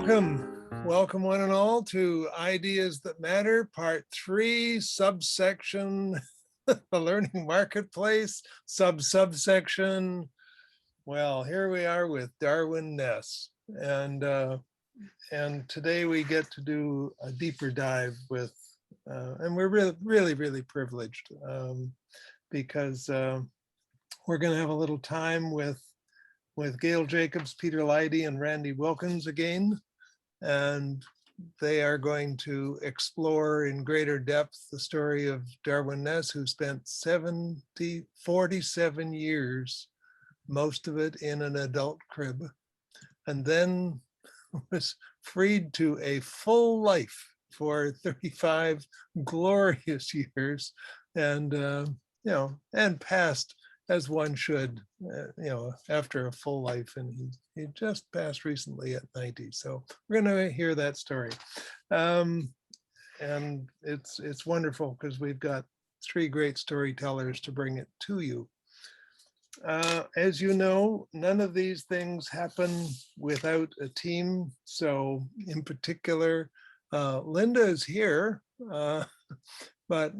Welcome one and all to Ideas That Matter, Part 3, subsection, the Learning Marketplace, subsection. Well, here we are with Darwin Ness, and today we get to do a deeper dive with, and we're really privileged because we're going to have a little time with Gail Jacobs, Peter Leidy, and Randy Wilkins again. And they are going to explore in greater depth the story of Darwin Ness, who spent 47 years, most of it in an adult crib, and then was freed to a full life for 35 glorious years, and and passed as one should, after a full life. And he just passed recently at 90. So we're going to hear that story. And it's wonderful because we've got three great storytellers to bring it to you. As you know, none of these things happen without a team. So in particular, Linda is here, but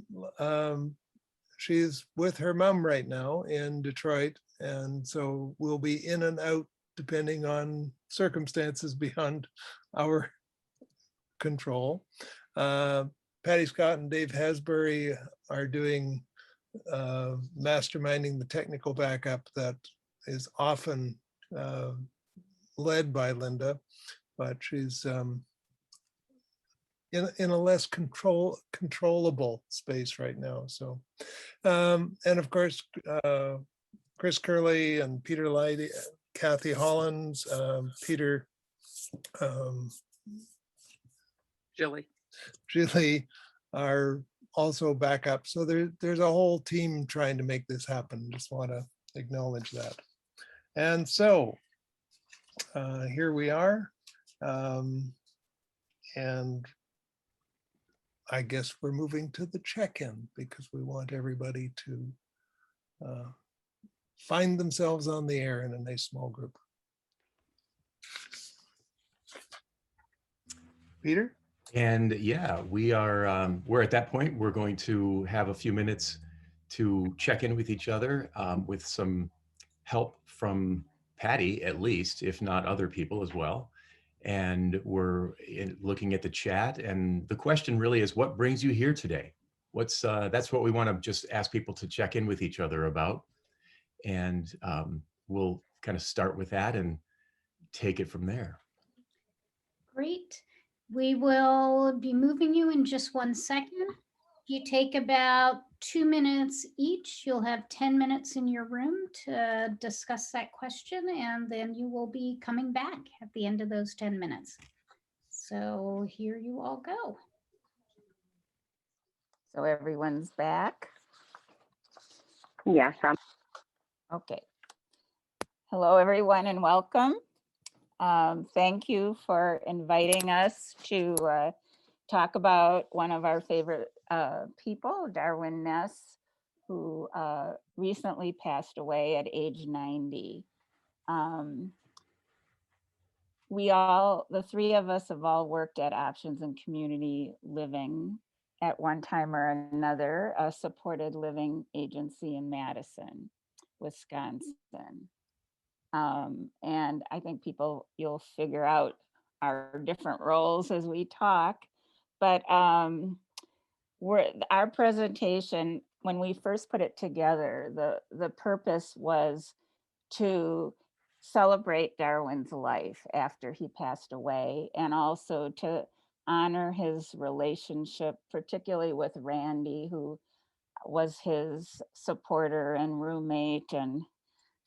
she's with her mom right now in Detroit, and so we'll be in and out depending on circumstances beyond our control. Patty Scott and Dave Hasbury are doing masterminding the technical backup that is often led by Linda, but she's in a less controllable space right now. So, and of course, Chris Curley and Peter Leidy, Kathy Hollins, Peter, Julie are also backup. So there's a whole team trying to make this happen. Just want to acknowledge that. And so here we are. And I guess we're moving to the check-in because we want everybody to find themselves on the air in a nice small group. Peter? And yeah, we're at that point. We're going to have a few minutes to check in with each other with some help from Patty, at least, if not other people as well. And we're looking at the chat, and the question really is, what brings you here today? That's what we want to just ask people to check in with each other about. And we'll kind of start with that and take it from there. Great. We will be moving you in just 1 second. You take about 2 minutes each. You'll have 10 minutes in your room to discuss that question, and then you will be coming back at the end of those 10 minutes. So here you all go. So everyone's back? Yes. Okay. Hello, everyone, and welcome. Thank you for inviting us to talk about one of our favorite people, Darwin Ness, who recently passed away at age 90. The three of us have all worked at Options in Community Living at one time or another, a supported living agency in Madison, Wisconsin. And I think you'll figure out our different roles as we talk. But our presentation, when we first put it together, the purpose was to celebrate Darwin's life after he passed away, and also to honor his relationship, particularly with Randy, who was his supporter and roommate and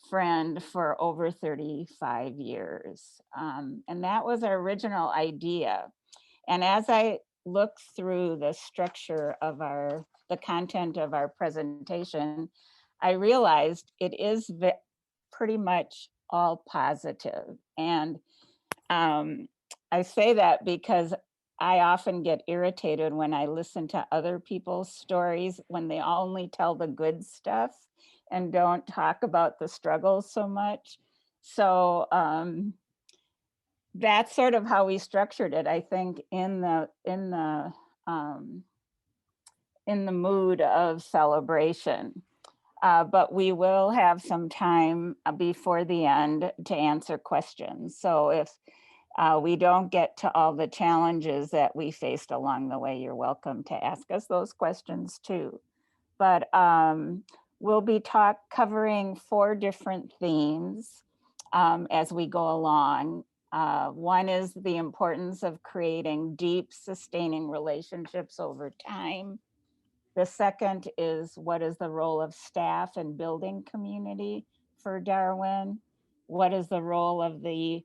friend for over 35 years. And that was our original idea. And as I looked through the structure of the content of our presentation, I realized it is pretty much all positive. And I say that because I often get irritated when I listen to other people's stories when they only tell the good stuff and don't talk about the struggles so much. So that's sort of how we structured it, I think, in the mood of celebration. But we will have some time before the end to answer questions. So if we don't get to all the challenges that we faced along the way, you're welcome to ask us those questions too. But we'll be covering 4 different themes as we go along. One is the importance of creating deep, sustaining relationships over time. The second is, what is the role of staff in building community for Darwin? What is the role of the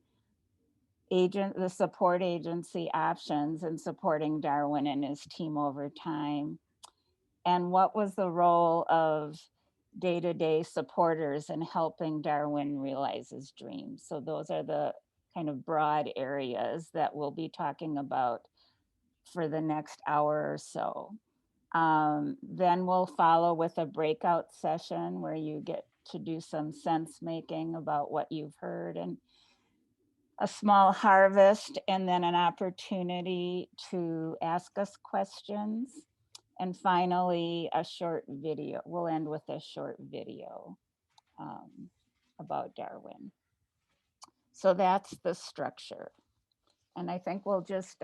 support agency options in supporting Darwin and his team over time? And what was the role of day-to-day supporters in helping Darwin realize his dreams? So those are the kind of broad areas that we'll be talking about for the next hour or so. Then we'll follow with a breakout session where you get to do some sense making about what you've heard, and a small harvest, and then an opportunity to ask us questions. And finally, a short video. We'll end with a short video about Darwin. So that's the structure. And I think we'll just,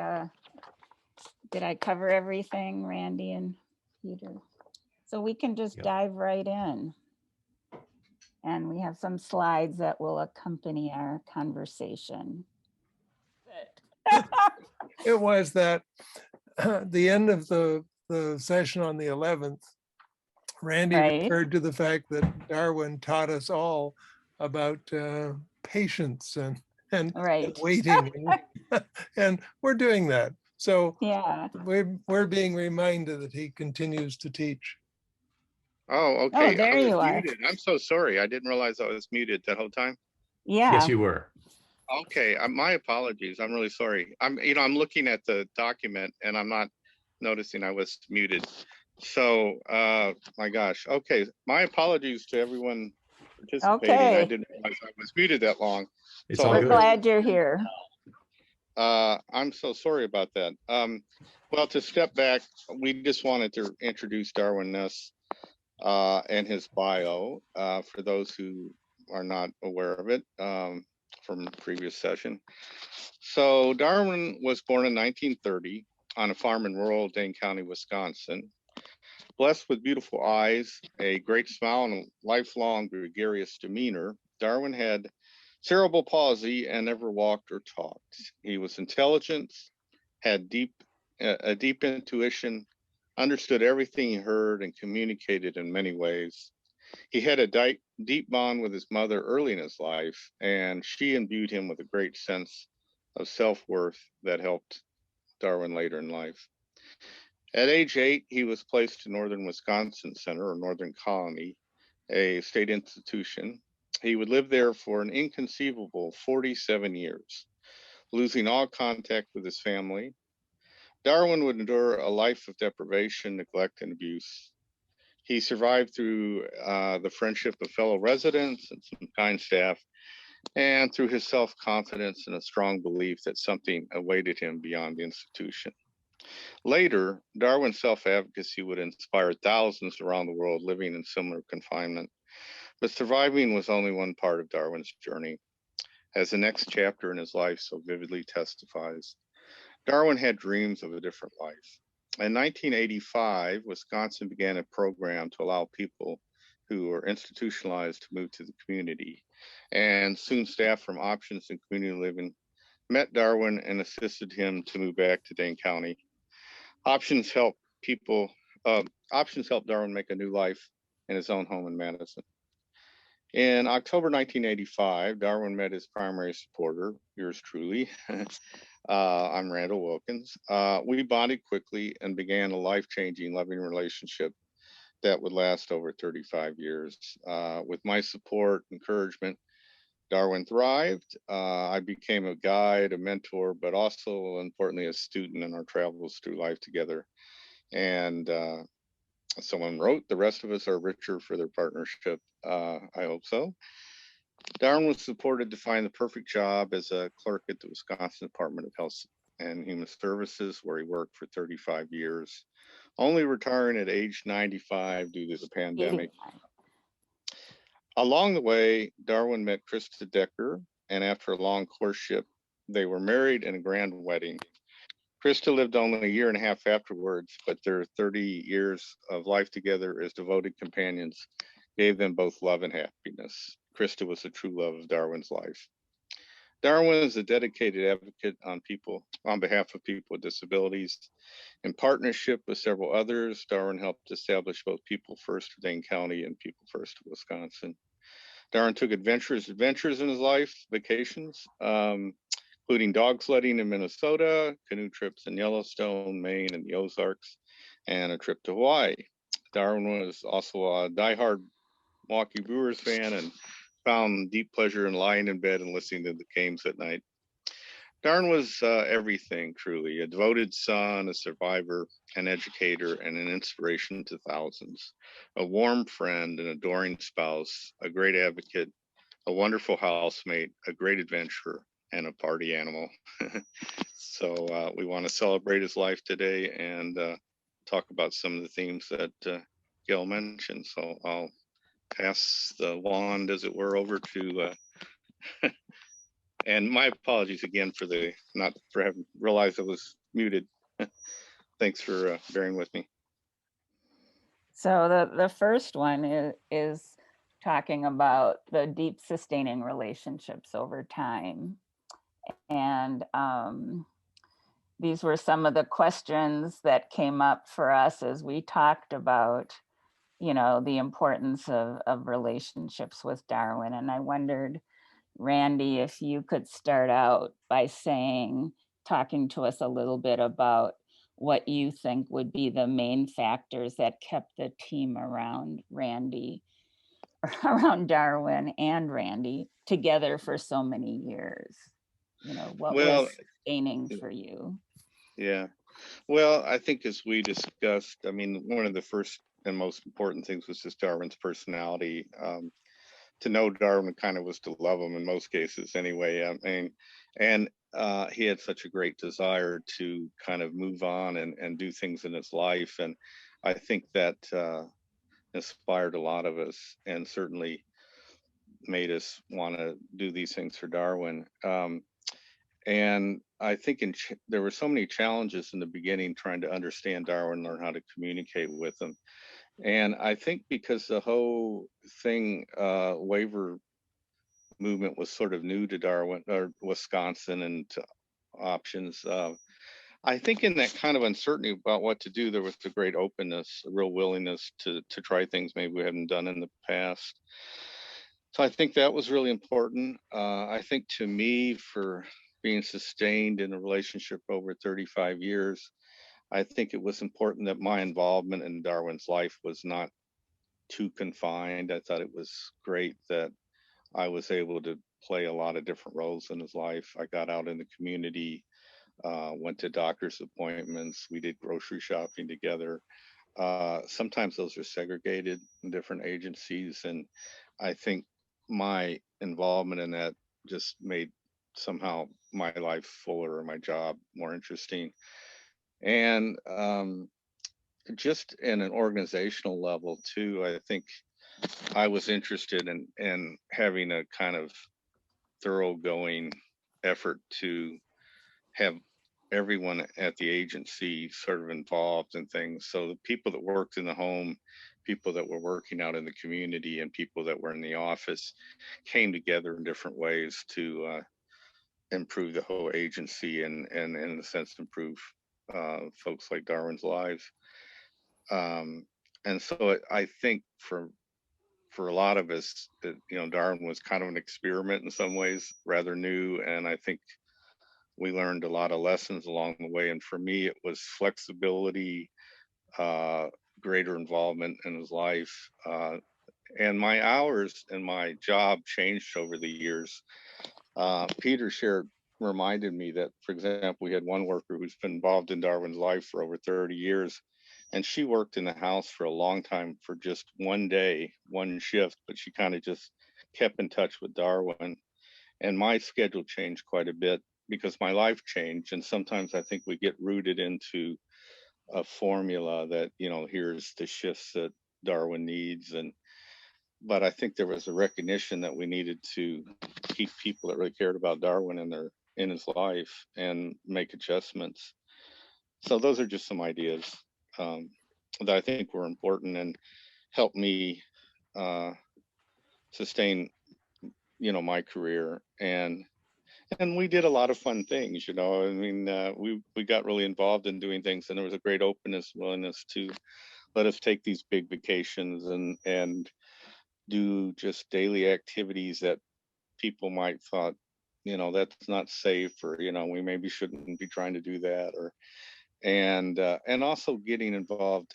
did I cover everything, Randy and Peter? So we can just dive right in. And we have some slides that will accompany our conversation. It was that the end of the session on the 11th, Randy referred to the fact that Darwin taught us all about patience and waiting, and we're doing that. So yeah, we're being reminded that he continues to teach. Oh, okay. Oh, there you are. Muted. I'm so sorry. I didn't realize I was muted that whole time. Yeah. Yes, you were. Okay, my apologies. I'm really sorry. I'm looking at the document and I'm not noticing I was muted. So, my gosh. Okay, my apologies to everyone participating. Okay. I didn't realize I was muted that long. It's So all We're good. glad you're here. I'm so sorry about that. Well, to step back, we just wanted to introduce Darwin Ness and his bio for those who are not aware of it from the previous session. So Darwin was born in 1930 on a farm in rural Dane County, Wisconsin. Blessed with beautiful eyes, a great smile, and a lifelong gregarious demeanor, Darwin had cerebral palsy and never walked or talked. He was intelligent, had a deep intuition, understood everything he heard, and communicated in many ways. He had a deep bond with his mother early in his life, and she imbued him with a great sense of self-worth that helped Darwin later in life. At age 8, he was placed to Northern Wisconsin Center, or Northern Colony, a state institution. He would live there for an inconceivable 47 years, losing all contact with his family. Darwin would endure a life of deprivation, neglect, and abuse. He survived through the friendship of fellow residents and some kind staff, and through his self-confidence and a strong belief that something awaited him beyond the institution. Later, Darwin's self-advocacy would inspire thousands around the world living in similar confinement. But surviving was only one part of Darwin's journey. As the next chapter in his life so vividly testifies, Darwin had dreams of a different life. In 1985, Wisconsin began a program to allow people who were institutionalized to move to the community. And soon staff from Options and Community Living met Darwin and assisted him to move back to Dane County. Options helped Darwin make a new life in his own home in Madison. In October 1985, Darwin met his primary supporter, yours truly. I'm Randall Wilkins. We bonded quickly and began a life-changing, loving relationship that would last over 35 years. With my support, encouragement, Darwin thrived. I became a guide, a mentor, but also importantly, a student in our travels through life together. And someone wrote, the rest of us are richer for their partnership. I hope so. Darwin was supported to find the perfect job as a clerk at the Wisconsin Department of Health and Human Services, where he worked for 35 years, only retiring at age 95 due to the pandemic. 85. Along the way, Darwin met Krista Decker, and after a long courtship, they were married in a grand wedding. Krista lived only a year and a half afterwards, but their 30 years of life together as devoted companions gave them both love and happiness. Krista was the true love of Darwin's life. Darwin is a dedicated advocate on behalf of people with disabilities. In partnership with several others, Darwin helped establish both People First of Dane County and People First of Wisconsin. Darwin took adventures in his life, vacations, including dog sledding in Minnesota, canoe trips in Yellowstone, Maine, and the Ozarks, and a trip to Hawaii. Darwin was also a diehard Milwaukee Brewers fan and found deep pleasure in lying in bed and listening to the games at night. Darwin was everything, truly, a devoted son, a survivor, an educator, and an inspiration to thousands, a warm friend, an adoring spouse, a great advocate, a wonderful housemate, a great adventurer, and a party animal. So we want to celebrate his life today and talk about some of the themes that Gail mentioned. So I'll pass the wand, as it were, over to, and my apologies again for having realized I was muted. Thanks for bearing with me. So the first one is talking about the deep sustaining relationships over time. And these were some of the questions that came up for us as we talked about, the importance of relationships with Darwin. And I wondered, Randy, if you could start out by talking to us a little bit about what you think would be the main factors that kept the team around Darwin and Randy together for so many years. What was sustaining for you? Yeah. Well, I think as we discussed, one of the first and most important things was just Darwin's personality. To know Darwin kind of was to love him in most cases anyway. And he had such a great desire to kind of move on and do things in his life. And I think that inspired a lot of us and certainly made us want to do these things for Darwin. And I think there were so many challenges in the beginning trying to understand Darwin, learn how to communicate with him. And I think because the whole thing, waiver movement was sort of new to Darwin or Wisconsin and to options. I think in that kind of uncertainty about what to do, there was a great openness, a real willingness to try things maybe we hadn't done in the past. So I think that was really important. I think to me, for being sustained in a relationship over 35 years, I think it was important that my involvement in Darwin's life was not too confined. I thought it was great that I was able to play a lot of different roles in his life. I got out in the community, went to doctor's appointments. We did grocery shopping together. Sometimes those are segregated in different agencies. And I think my involvement in that just made somehow my life fuller and my job more interesting. And just in an organizational level too, I think I was interested in having a kind of thoroughgoing effort to have everyone at the agency sort of involved in things. So the people that worked in the home, people that were working out in the community, and people that were in the office came together in different ways to improve the whole agency and in a sense improve folks like Darwin's lives. And so I think for a lot of us, Darwin was kind of an experiment in some ways, rather new. And I think we learned a lot of lessons along the way. And for me, it was flexibility, greater involvement in his life. And my hours and my job changed over the years. Peter reminded me that, for example, we had one worker who's been involved in Darwin's life for over 30 years. And she worked in the house for a long time for just one day, one shift, but she kind of just kept in touch with Darwin, and my schedule changed quite a bit because my life changed. And sometimes I think we get rooted into a formula that, you know, here's the shifts that Darwin needs. But I think there was a recognition that we needed to keep people that really cared about Darwin in his life and make adjustments. So those are just some ideas that I think were important and helped me sustain, you know, my career. And we did a lot of fun things, you know. I mean, we got really involved in doing things, and there was a great openness, willingness to let us take these big vacations and do just daily activities that people might thought, you know, that's not safe, or, you know, we maybe shouldn't be trying to do that, or and also getting involved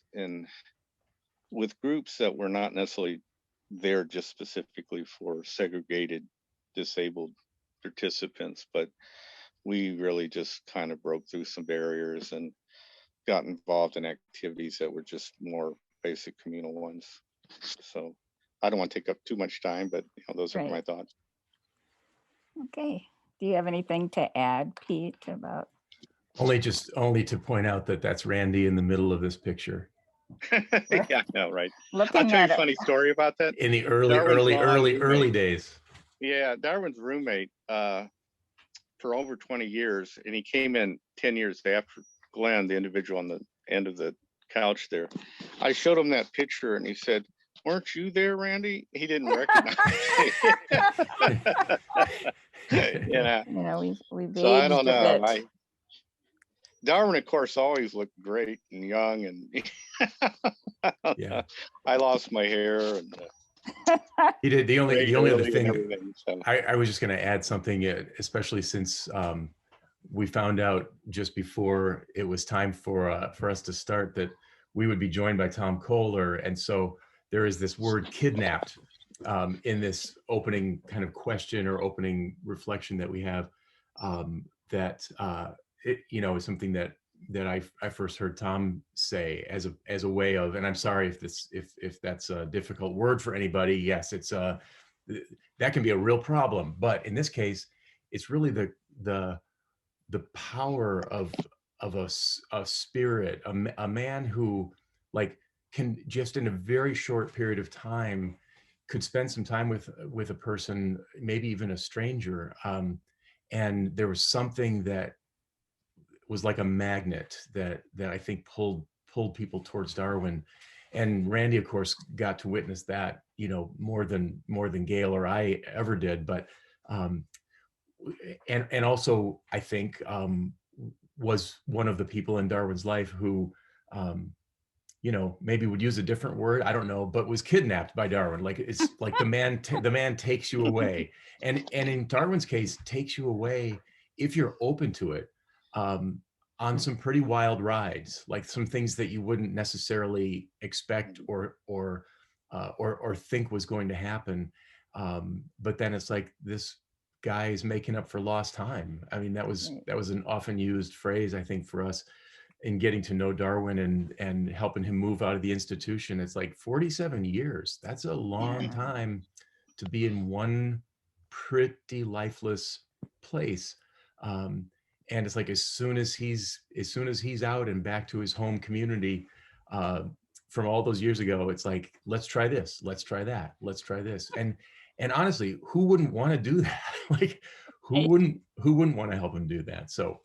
with groups that were not necessarily there just specifically for segregated disabled participants, but we really just kind of broke through some barriers and got involved in activities that were just more basic communal ones. So I don't want to take up too much time, but, you know, those are Right. my thoughts. Okay. Do you have anything to add, Pete, about? Only to point out that that's Randy in the middle of this picture. Yeah, I know, right? I'll Looking tell you at a it. funny story about that. In the Darwin's early roommate. days. Yeah, Darwin's roommate for over 20 years, and he came in 10 years after Glenn, the individual on the end of the couch there. I showed him that picture, and he said, "Weren't you there, Randy?" He didn't recognize me. You know, we've So I aged don't a know. bit. Darwin, of course, always looked great and young, and Yeah. I lost my hair and He did the only other regularly and thing everything. So I was just going to add something, especially since we found out just before it was time for us to start that we would be joined by Tom Kohler, and so there is this word "kidnapped" in this opening kind of question or opening reflection that we have. That it, you know, is something that I first heard Tom say as a way of, and I'm sorry if that's a difficult word for anybody. Yes, it's that can be a real problem, but in this case, it's really the power of a spirit, a man who like can just in a very short period of time could spend some time with a person, maybe even a stranger, and there was something that was like a magnet that I think pulled people towards Darwin. And Randy, of course, got to witness that, you know, more than Gail or I ever did. But and also, I think was one of the people in Darwin's life who, you know, maybe would use a different word, I don't know, but was kidnapped by Darwin. Like it's like the man takes you away, and in Darwin's case, takes you away if you're open to it. On some pretty wild rides, like some things that you wouldn't necessarily expect or think was going to happen. But then it's like this guy is making up for lost time. I mean, that was an often used phrase, I think, for us in getting to know Darwin and helping him move out of the institution. It's like 47 years. That's a long time to be in one pretty lifeless place. And it's like as soon as he's out and back to his home community from all those years ago, it's like, let's try this, let's try that, let's try this. And honestly, who wouldn't want to do that? Like who wouldn't want to help him do that? So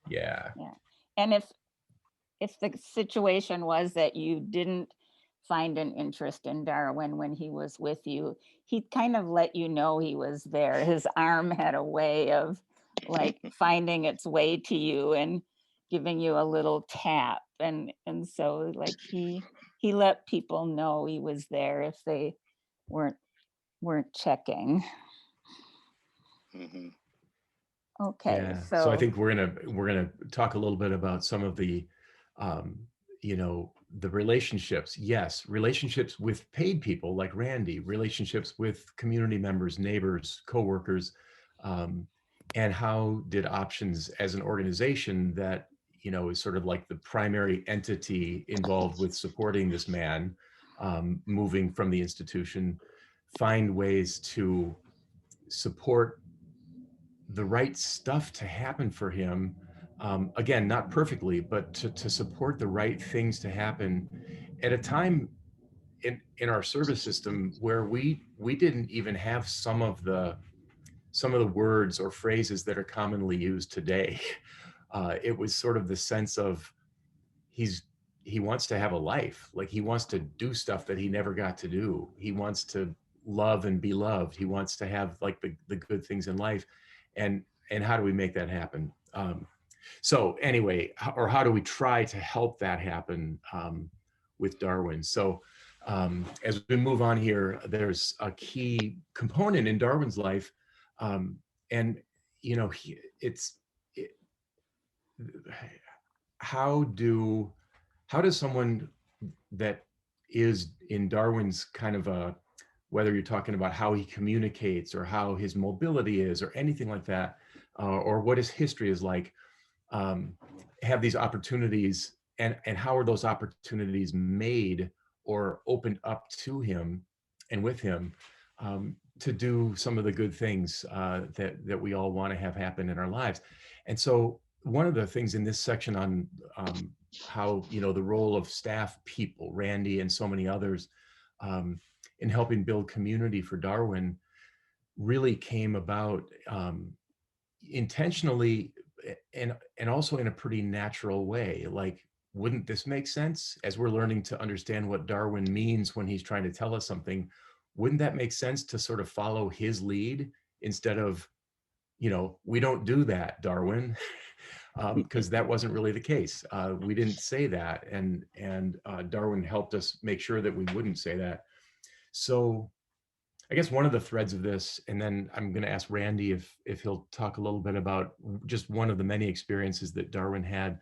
yeah. And if the situation was that you didn't find an interest in Darwin when he was with you, he'd kind of let you know he was there. His arm had a way of like finding its way to you and giving you a little tap. And so like he let people know he was there if they weren't checking. mm-hmm. Okay. Yeah. So I think we're gonna talk a little bit about some of the you know, the relationships. Yes, relationships with paid people like Randy, relationships with community members, neighbors, coworkers, and how did Options as an organization that, you know, is sort of like the primary entity involved with supporting this man moving from the institution find ways to support the right stuff to happen for him. Again, not perfectly, but to support the right things to happen at a time in our service system where we didn't even have some of the words or phrases that are commonly used today. It was sort of the sense of he wants to have a life, like he wants to do stuff that he never got to do. He wants to love and be loved. He wants to have like the good things in life, and how do we make that happen? So anyway, or how do we try to help that happen with Darwin? So as we move on here, there's a key component in Darwin's life, and you know, how does someone that is in Darwin's kind of a, whether you're talking about how he communicates or how his mobility is or anything like that, or what his history is like, have these opportunities, and how are those opportunities made or opened up to him and with him to do some of the good things that we all want to have happen in our lives. And so one of the things in this section on how, you know, the role of staff people, Randy and so many others, in helping build community for Darwin really came about intentionally and also in a pretty natural way. Like, wouldn't this make sense as we're learning to understand what Darwin means when he's trying to tell us something? Wouldn't that make sense to sort of follow his lead instead of, you know, we don't do that, Darwin, because that wasn't really the case. We didn't say that, and Darwin helped us make sure that we wouldn't say that. So I guess one of the threads of this, and then I'm going to ask Randy if he'll talk a little bit about just one of the many experiences that Darwin had,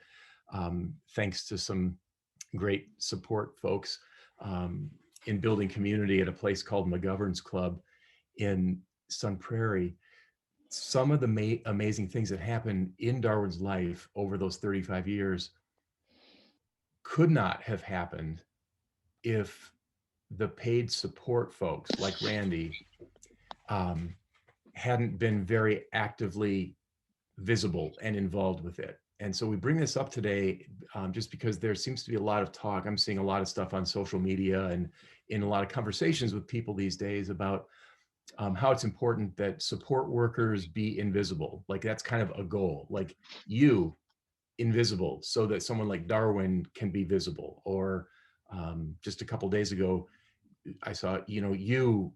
thanks to some great support folks in building community at a place called McGovern's Club in Sun Prairie. Some of the amazing things that happened in Darwin's life over those 35 years could not have happened if the paid support folks like Randy hadn't been very actively visible and involved with it. And so we bring this up today just because there seems to be a lot of talk. I'm seeing a lot of stuff on social media and in a lot of conversations with people these days about how it's important that support workers be invisible. Like that's kind of a goal, like you invisible so that someone like Darwin can be visible. Or just a couple days ago, I saw, you know, you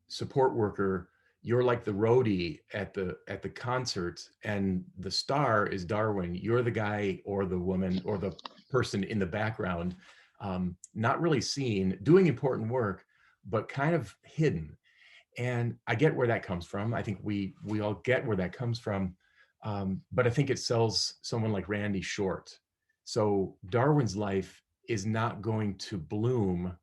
support worker, you're like the roadie at the concert and the star is Darwin. You're the guy or the woman or the person in the background, not really seen, doing important work, but kind of hidden. And I get where that comes from. I think we all get where that comes from. But I think it sells someone like Randy short. So Darwin's life is not going to bloom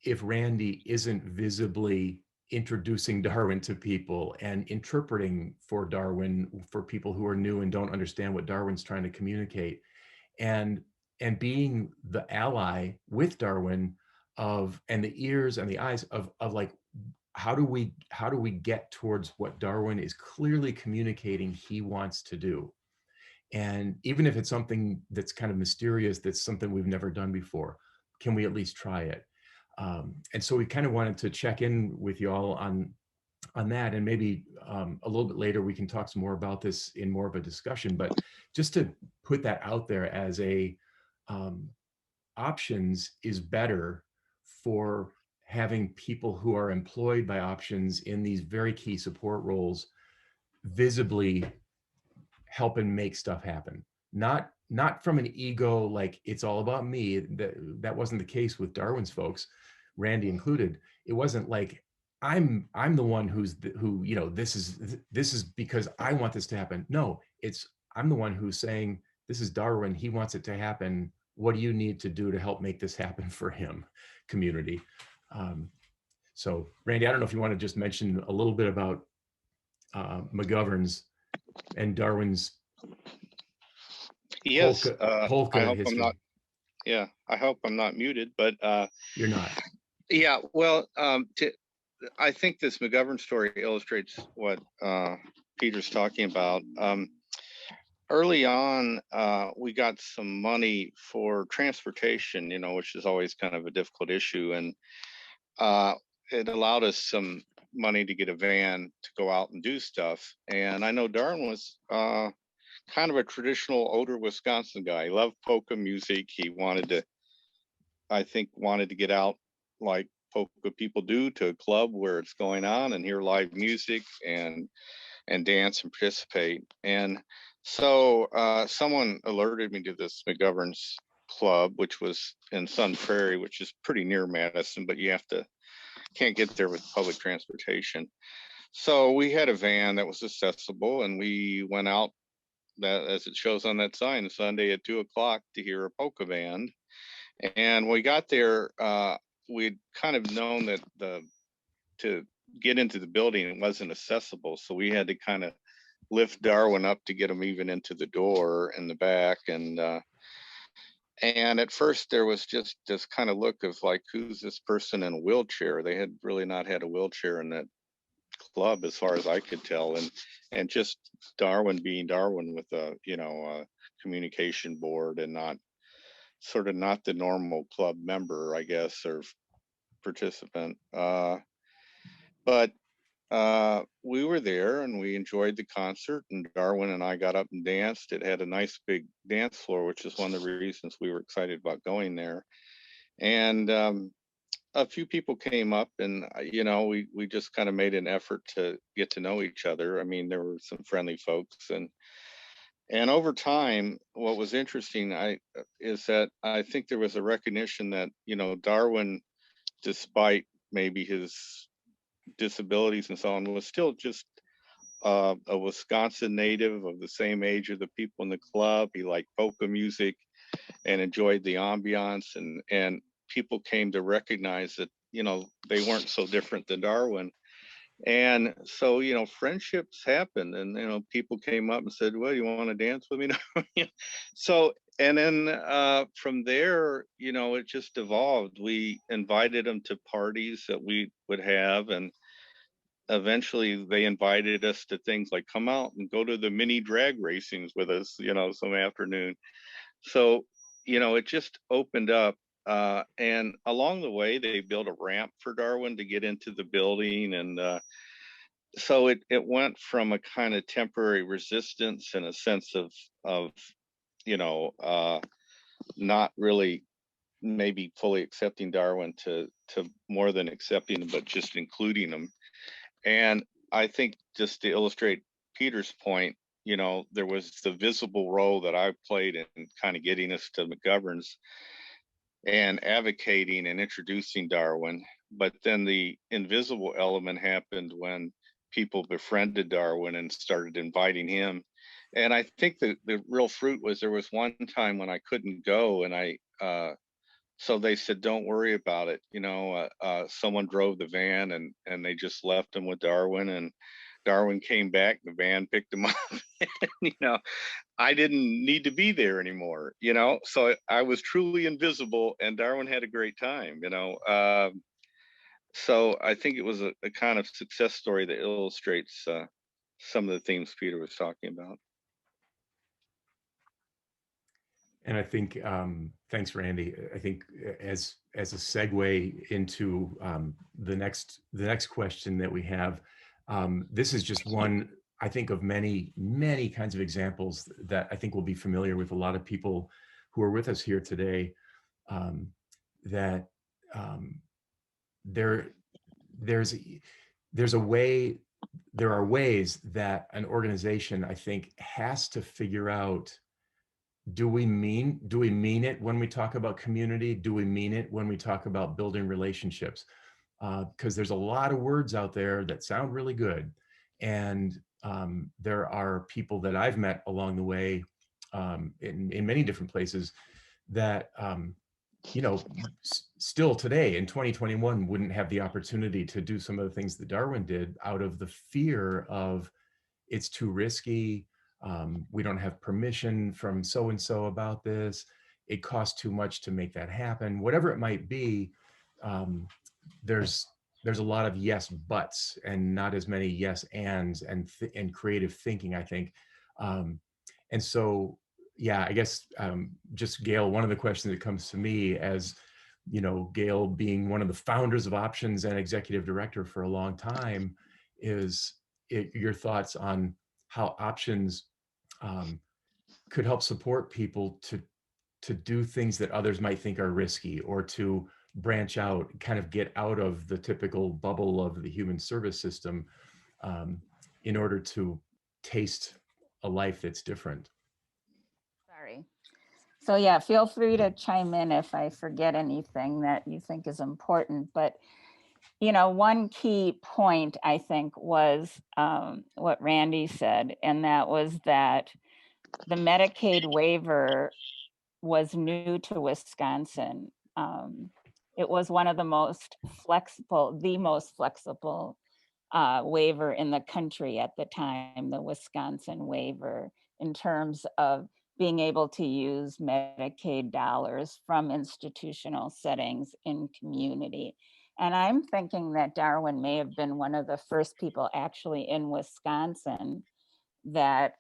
if Randy isn't visibly introducing Darwin to people and interpreting for Darwin for people who are new and don't understand what Darwin's trying to communicate, and being the ally with Darwin of, and the ears and the eyes of like, how do we get towards what Darwin is clearly communicating he wants to do? And even if it's something that's kind of mysterious, that's something we've never done before, can we at least try it? And so we kind of wanted to check in with you all on that, and maybe a little bit later we can talk some more about this in more of a discussion, but just to put that out there as a options is better for having people who are employed by options in these very key support roles visibly help and make stuff happen. Not from an ego, like it's all about me. That wasn't the case with Darwin's folks, Randy included. It wasn't like I'm the one who, you know, this is because I want this to happen. No, it's I'm the one who's saying, this is Darwin, he wants it to happen. What do you need to do to help make this happen for him, community? So Randy, I don't know if you want to just mention a little bit about McGovern's and Darwin's Yes, polka I hope history. I'm not. Yeah, I hope I'm not muted, but You're not. Yeah, well, I think this McGovern story illustrates what Peter's talking about. Early on, we got some money for transportation, you know, which is always kind of a difficult issue. And it allowed us some money to get a van to go out and do stuff. And I know Darwin was kind of a traditional older Wisconsin guy. He loved polka music. He wanted to, I think, wanted to get out like polka people do to a club where it's going on and hear live music and dance and participate. And so someone alerted me to this McGovern's Club, which was in Sun Prairie, which is pretty near Madison, but you can't get there with public transportation. So we had a van that was accessible, and we went out, that as it shows on that sign, Sunday at 2 o'clock to hear a polka band. And when we got there, we'd kind of known that to get into the building, it wasn't accessible. So we had to kind of lift Darwin up to get him even into the door in the back. And at first there was just this kind of look of like, who's this person in a wheelchair? They had really not had a wheelchair in that club as far as I could tell. And just Darwin being Darwin with a, you know, a communication board and not the normal club member, I guess, or participant. But we were there and we enjoyed the concert, and Darwin and I got up and danced. It had a nice big dance floor, which is one of the reasons we were excited about going there. And a few people came up, and you know, we just kind of made an effort to get to know each other. I mean, there were some friendly folks, and over time, what was interesting is that I think there was a recognition that, you know, Darwin, despite maybe his disabilities and so on, was still just a Wisconsin native of the same age of the people in the club. He liked polka music and enjoyed the ambiance, and people came to recognize that, you know, they weren't so different than Darwin. And so, you know, friendships happened, and, you know, people came up and said, well, you want to dance with me? So, and then from there, you know, it just evolved. We invited them to parties that we would have, and eventually they invited us to things like come out and go to the mini drag racings with us, you know, some afternoon. So, you know, it just opened up. And along the way, they built a ramp for Darwin to get into the building. And so it went from a kind of temporary resistance and a sense of you know, not really maybe fully accepting Darwin to more than accepting him, but just including him. And I think, just to illustrate Peter's point, you know, there was the visible role that I played in kind of getting us to McGovern's and advocating and introducing Darwin. But then the invisible element happened when people befriended Darwin and started inviting him. And I think the real fruit was, there was one time when I couldn't go, and so they said, don't worry about it. You know, someone drove the van, and they just left him with Darwin, and Darwin came back, the van picked him up. And, you know, I didn't need to be there anymore, you know, so I was truly invisible, and Darwin had a great time, you know. So I think it was a kind of success story that illustrates some of the themes Peter was talking about. And I think, thanks, Randy. I think as a segue into the next question that we have, this is just one, I think, of many kinds of examples that I think will be familiar with a lot of people who are with us here today. That there are ways that an organization, I think, has to figure out, do we mean it when we talk about community? Do we mean it when we talk about building relationships? Because there's a lot of words out there that sound really good. And there are people that I've met along the way in many different places that, you know, still today in 2021 wouldn't have the opportunity to do some of the things that Darwin did out of the fear of, it's too risky. We don't have permission from so-and-so about this. It costs too much to make that happen. Whatever it might be, there's a lot of yes buts and not as many yes ands and creative thinking, I think. And so, yeah, I guess just Gail, one of the questions that comes to me as, you know, Gail being one of the founders of Options and executive director for a long time, is your thoughts on how Options could help support people to do things that others might think are risky, or to branch out, kind of get out of the typical bubble of the human service system, in order to taste a life that's different. Sorry. So yeah, feel free to chime in if I forget anything that you think is important. But, you know, one key point I think was what Randy said, and that was that the Medicaid waiver was new to Wisconsin. It was one of the most flexible waiver in the country at the time, the Wisconsin waiver, in terms of being able to use Medicaid dollars from institutional settings in community. And I'm thinking that Darwin may have been one of the first people actually in Wisconsin that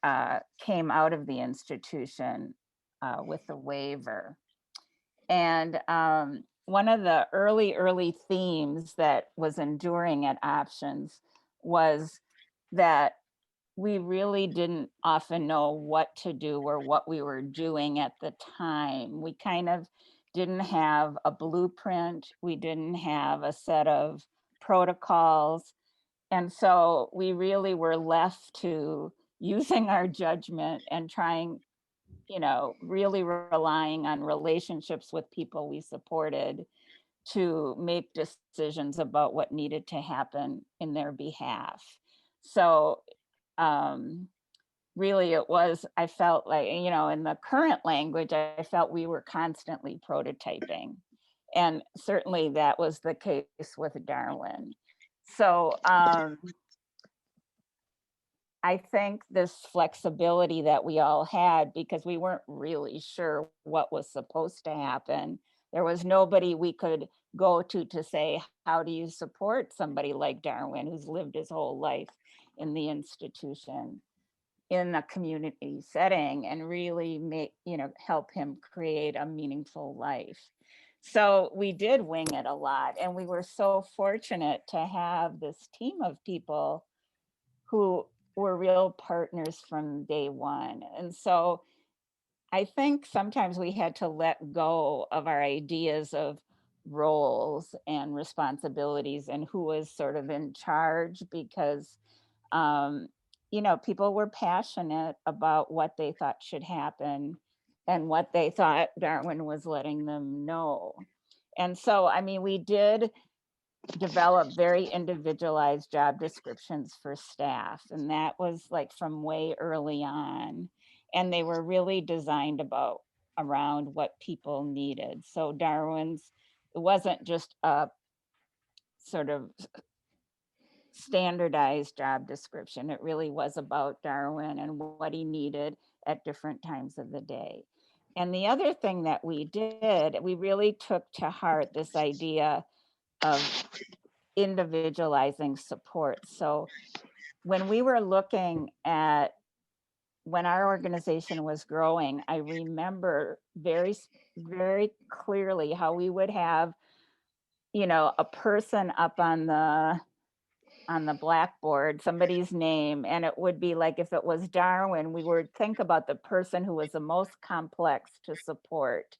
came out of the institution with the waiver. And one of the early themes that was enduring at Options was that we really didn't often know what to do or what we were doing at the time. We kind of didn't have a blueprint. We didn't have a set of protocols. And so we really were left to using our judgment and trying, you know, really relying on relationships with people we supported to make decisions about what needed to happen in their behalf. So really it was, I felt like, you know, in the current language, I felt we were constantly prototyping. And certainly that was the case with Darwin. So I think this flexibility that we all had, because we weren't really sure what was supposed to happen. There was nobody we could go to say, how do you support somebody like Darwin, who's lived his whole life in the institution, in a community setting, and really make, you know, help him create a meaningful life. So we did wing it a lot. And we were so fortunate to have this team of people who were real partners from day one. And so I think sometimes we had to let go of our ideas of roles and responsibilities and who was sort of in charge, because, you know, people were passionate about what they thought should happen and what they thought Darwin was letting them know. And so, I mean, we did develop very individualized job descriptions for staff. And that was like from way early on. And they were really designed around what people needed. So Darwin's, it wasn't just a sort of standardized job description. It really was about Darwin and what he needed at different times of the day. And the other thing that we did, we really took to heart this idea of individualizing support. So when we were looking at, when our organization was growing, I remember very, very clearly how we would have, you know, a person up on the blackboard, somebody's name, and it would be like, if it was Darwin, we would think about the person who was the most complex to support,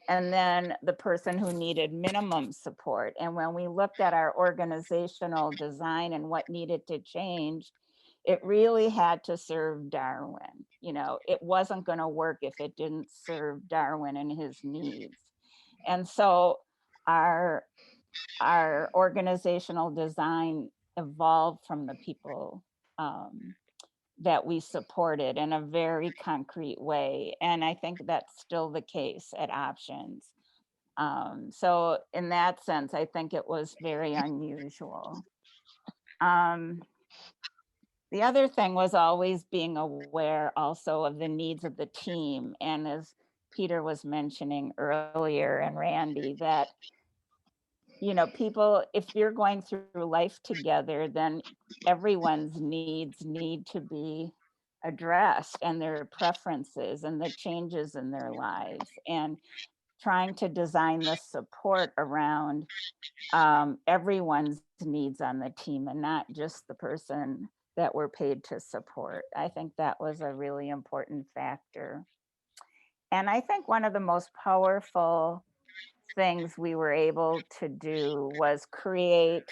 and then the person who needed minimum support. And when we looked at our organizational design and what needed to change, it really had to serve Darwin. You know, it wasn't going to work if it didn't serve Darwin and his needs. And so our organizational design evolved from the people that we supported in a very concrete way. And I think that's still the case at Options. So in that sense, I think it was very unusual. The other thing was always being aware also of the needs of the team. And as Peter was mentioning earlier, and Randy, that you know, people, if you're going through life together, then everyone's needs need to be addressed, and their preferences and the changes in their lives, and trying to design the support around everyone's needs on the team and not just the person that we're paid to support. I think that was a really important factor. And I think one of the most powerful things we were able to do was create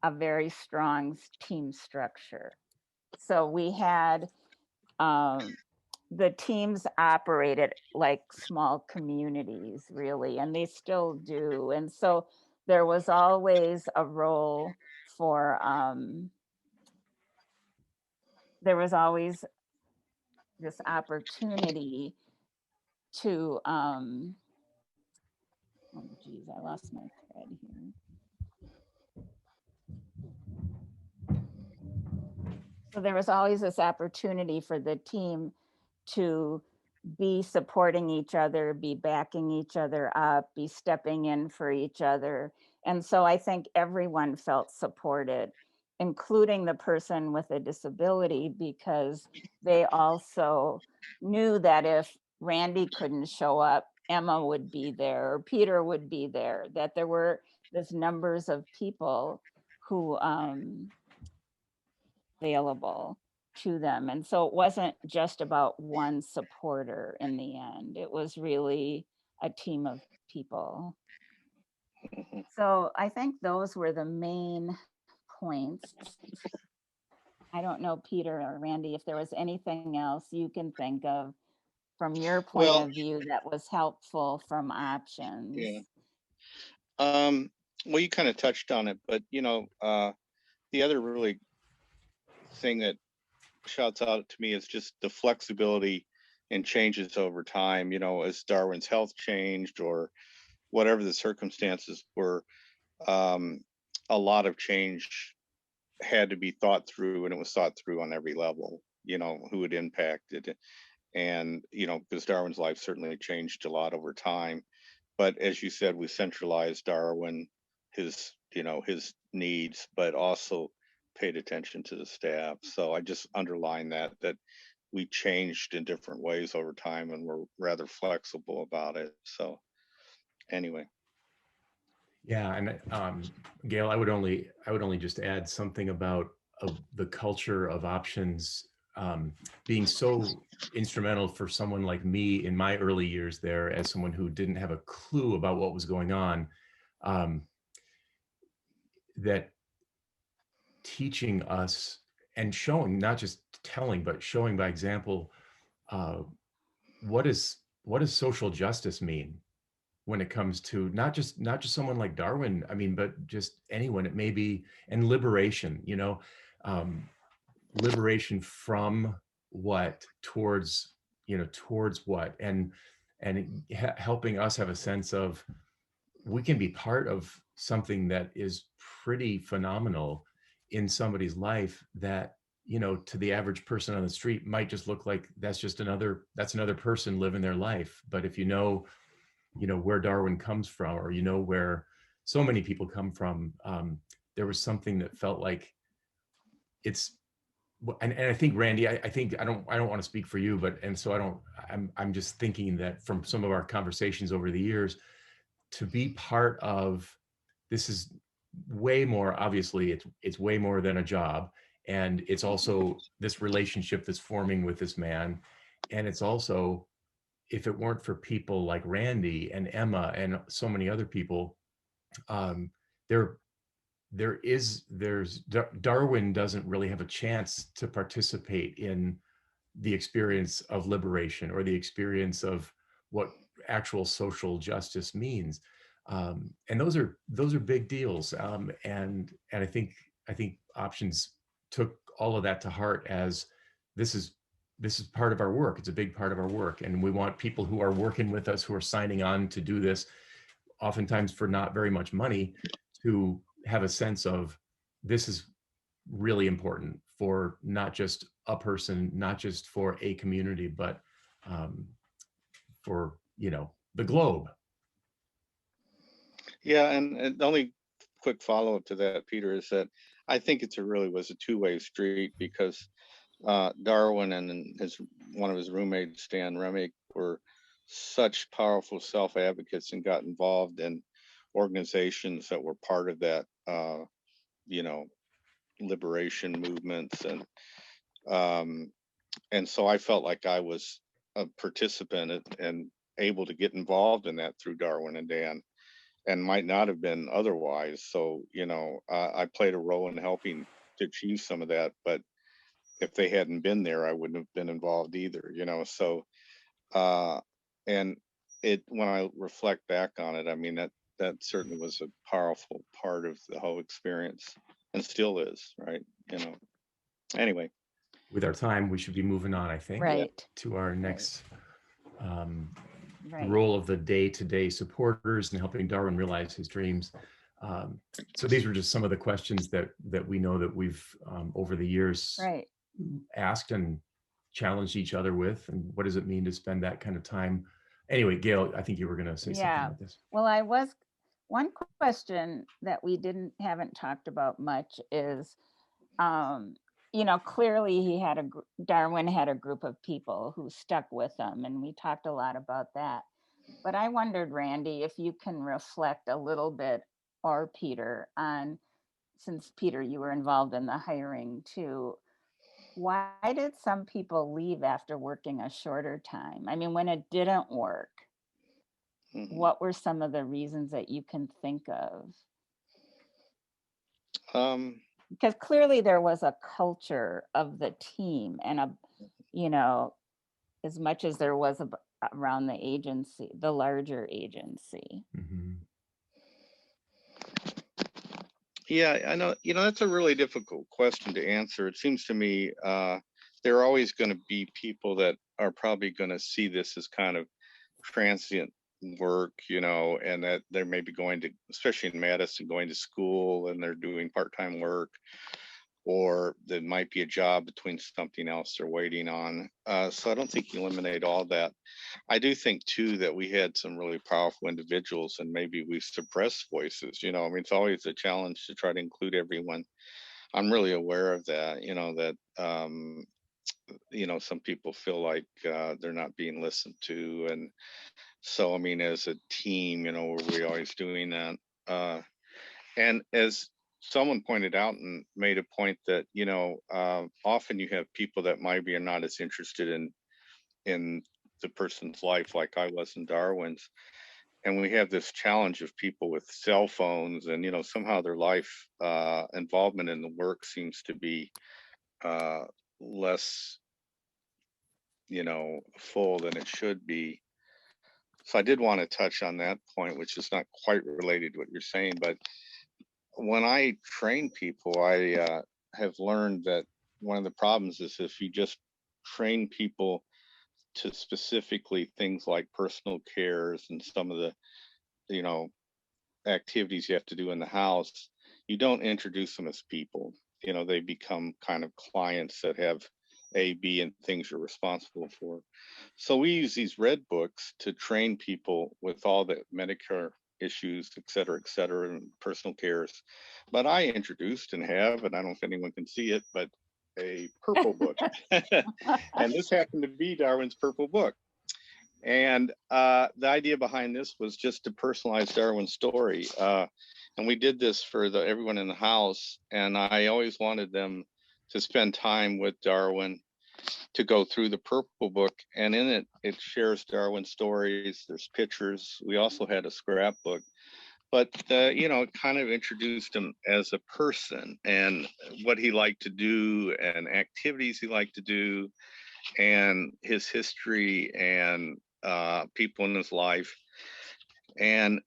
a very strong team structure. So we had the teams operated like small communities, really, and they still do. And so there was always a role for, there was always this opportunity to, oh geez, I lost my thread here. So there was always this opportunity for the team to be supporting each other, be backing each other up, be stepping in for each other. And so I think everyone felt supported, including the person with a disability, because they also knew that if Randy couldn't show up, Emma would be there, or Peter would be there, that there were this numbers of people who available to them. And so it wasn't just about one supporter in the end. It was really a team of people. So I think those were the main points. I don't know, Peter or Randy, if there was anything else you can think of from your point Well, of view that was helpful from options. yeah. Well, you kind of touched on it, but you know, the other really thing that shouts out to me is just the flexibility and changes over time. You know, as Darwin's health changed or whatever the circumstances were, a lot of change had to be thought through, and it was thought through on every level. You know, who it impacted, and you know, because Darwin's life certainly changed a lot over time. But as you said, we centralized Darwin, his, you know, his needs, but also paid attention to the staff. So I just underline that we changed in different ways over time, and we're rather flexible about it. So anyway. Yeah, and Gail, I would only just add something about the culture of options being so instrumental for someone like me in my early years there, as someone who didn't have a clue about what was going on. That teaching us and showing, not just telling, but showing by example, what does social justice mean when it comes to not just someone like Darwin, I mean, but just anyone. It may be, and liberation, you know, liberation from what, towards, you know, towards what, and helping us have a sense of we can be part of something that is pretty phenomenal in somebody's life that, you know, to the average person on the street might just look like that's another person living their life. But if you know where Darwin comes from, or you know where so many people come from, there was something that felt like it's, and I think, Randy, I think I don't want to speak for you, but, and so I'm just thinking that from some of our conversations over the years, to be part of this is way more, obviously it's way more than a job, and it's also this relationship that's forming with this man. And it's also, if it weren't for people like Randy and Emma and so many other people, Darwin doesn't really have a chance to participate in the experience of liberation or the experience of what actual social justice means. And those are big deals. And I think options took all of that to heart, as this is part of our work. It's a big part of our work. And we want people who are working with us, who are signing on to do this, oftentimes for not very much money, to have a sense of this is really important for not just a person, not just for a community, but for, you know, the globe. Yeah, and the only quick follow-up to that, Peter, is that I think really was a two-way street, because Darwin and one of his roommates, Stan Remick, were such powerful self-advocates and got involved in organizations that were part of that, you know, liberation movements, and so I felt like I was a participant and able to get involved in that through Darwin and Dan, and might not have been otherwise. So, you know, I played a role in helping to achieve some of that, but if they hadn't been there, I wouldn't have been involved either, you know. So and when I reflect back on it, I mean, that certainly was a powerful part of the whole experience, and still is, right? You know. Anyway, With our time, we should be moving on, I think, Right, to our next the right. role of the day-to-day supporters and helping Darwin realize his dreams. So these were just some of the questions that we know that we've over the years Right. asked and challenged each other with, and what does it mean to spend that kind of time? Anyway, Gail, I think you were going to say something Yeah. about this. Well, one question that we haven't talked about much is, you know, clearly Darwin had a group of people who stuck with him, and we talked a lot about that. But I wondered, Randy, if you can reflect a little bit, or Peter, since Peter, you were involved in the hiring too, why did some people leave after working a shorter time? I mean, when it didn't work, what were some of the reasons that you can think of? Because clearly there was a culture of the team, and you know, as much as there was around the agency, the larger agency. Mm-hmm. Yeah, I know. You know, that's a really difficult question to answer. It seems to me there are always going to be people that are probably going to see this as kind of transient work, you know, and that they're maybe going to, especially in Madison, going to school and they're doing part-time work, or there might be a job between something else they're waiting on. So I don't think you eliminate all that. I do think too that we had some really powerful individuals, and maybe we suppressed voices. You know, I mean, it's always a challenge to try to include everyone. I'm really aware of that. You know, that you know, some people feel like they're not being listened to, and so I mean, as a team, you know, were we always doing that? And as someone pointed out and made a point that, you know, often you have people that maybe are not as interested in the person's life like I was in Darwin's, and we have this challenge of people with cell phones, and you know, somehow their life involvement in the work seems to be less, you know, full than it should be. So I did want to touch on that point, which is not quite related to what you're saying, but when I train people, I have learned that one of the problems is if you just train people to specifically things like personal cares and some of the, you know, activities you have to do in the house, you don't introduce them as people. You know, they become kind of clients that have A, B, and things you're responsible for. So we use these red books to train people with all the Medicare issues, et cetera, and personal cares. But I introduced and have, and I don't know if anyone can see it, but a purple book. And this happened to be Darwin's purple book. And the idea behind this was just to personalize Darwin's story. And we did this for everyone in the house. And I always wanted them to spend time with Darwin, to go through the purple book. And in it, it shares Darwin's stories. There's pictures. We also had a scrapbook. But, you know, it kind of introduced him as a person and what he liked to do and activities he liked to do and his history and people in his life. And,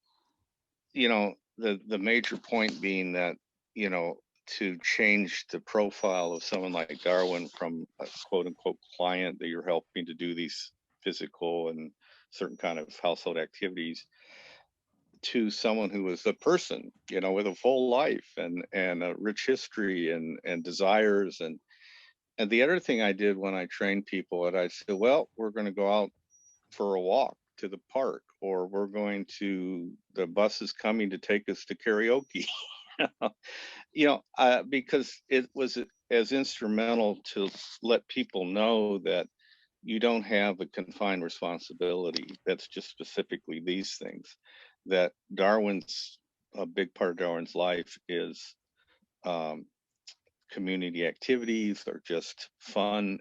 you know, the major point being that, you know, to change the profile of someone like Darwin from a quote unquote client that you're helping to do these physical and certain kind of household activities, to someone who is a person, you know, with a full life and a rich history and desires. And the other thing I did when I trained people, and I said, well, we're going to go out for a walk to the park, or the bus is coming to take us to karaoke, Because it was as instrumental to let people know that you don't have a confined responsibility that's just specifically these things. That a big part of Darwin's life is community activities or just fun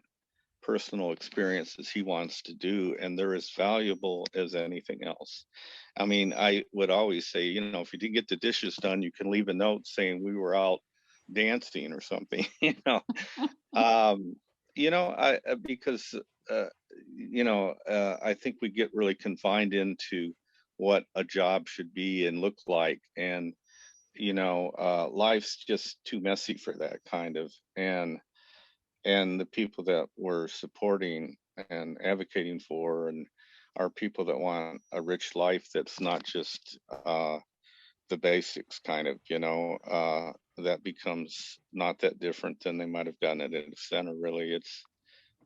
personal experiences he wants to do, and they're as valuable as anything else. I mean, I would always say, if you didn't get the dishes done, you can leave a note saying we were out dancing or something. Because I think we get really confined into what a job should be and look like, and life's just too messy for that kind of. And the people that we're supporting and advocating for and are people that want a rich life that's not just the basics kind of, that becomes not that different than they might have done it in the center. Really, it's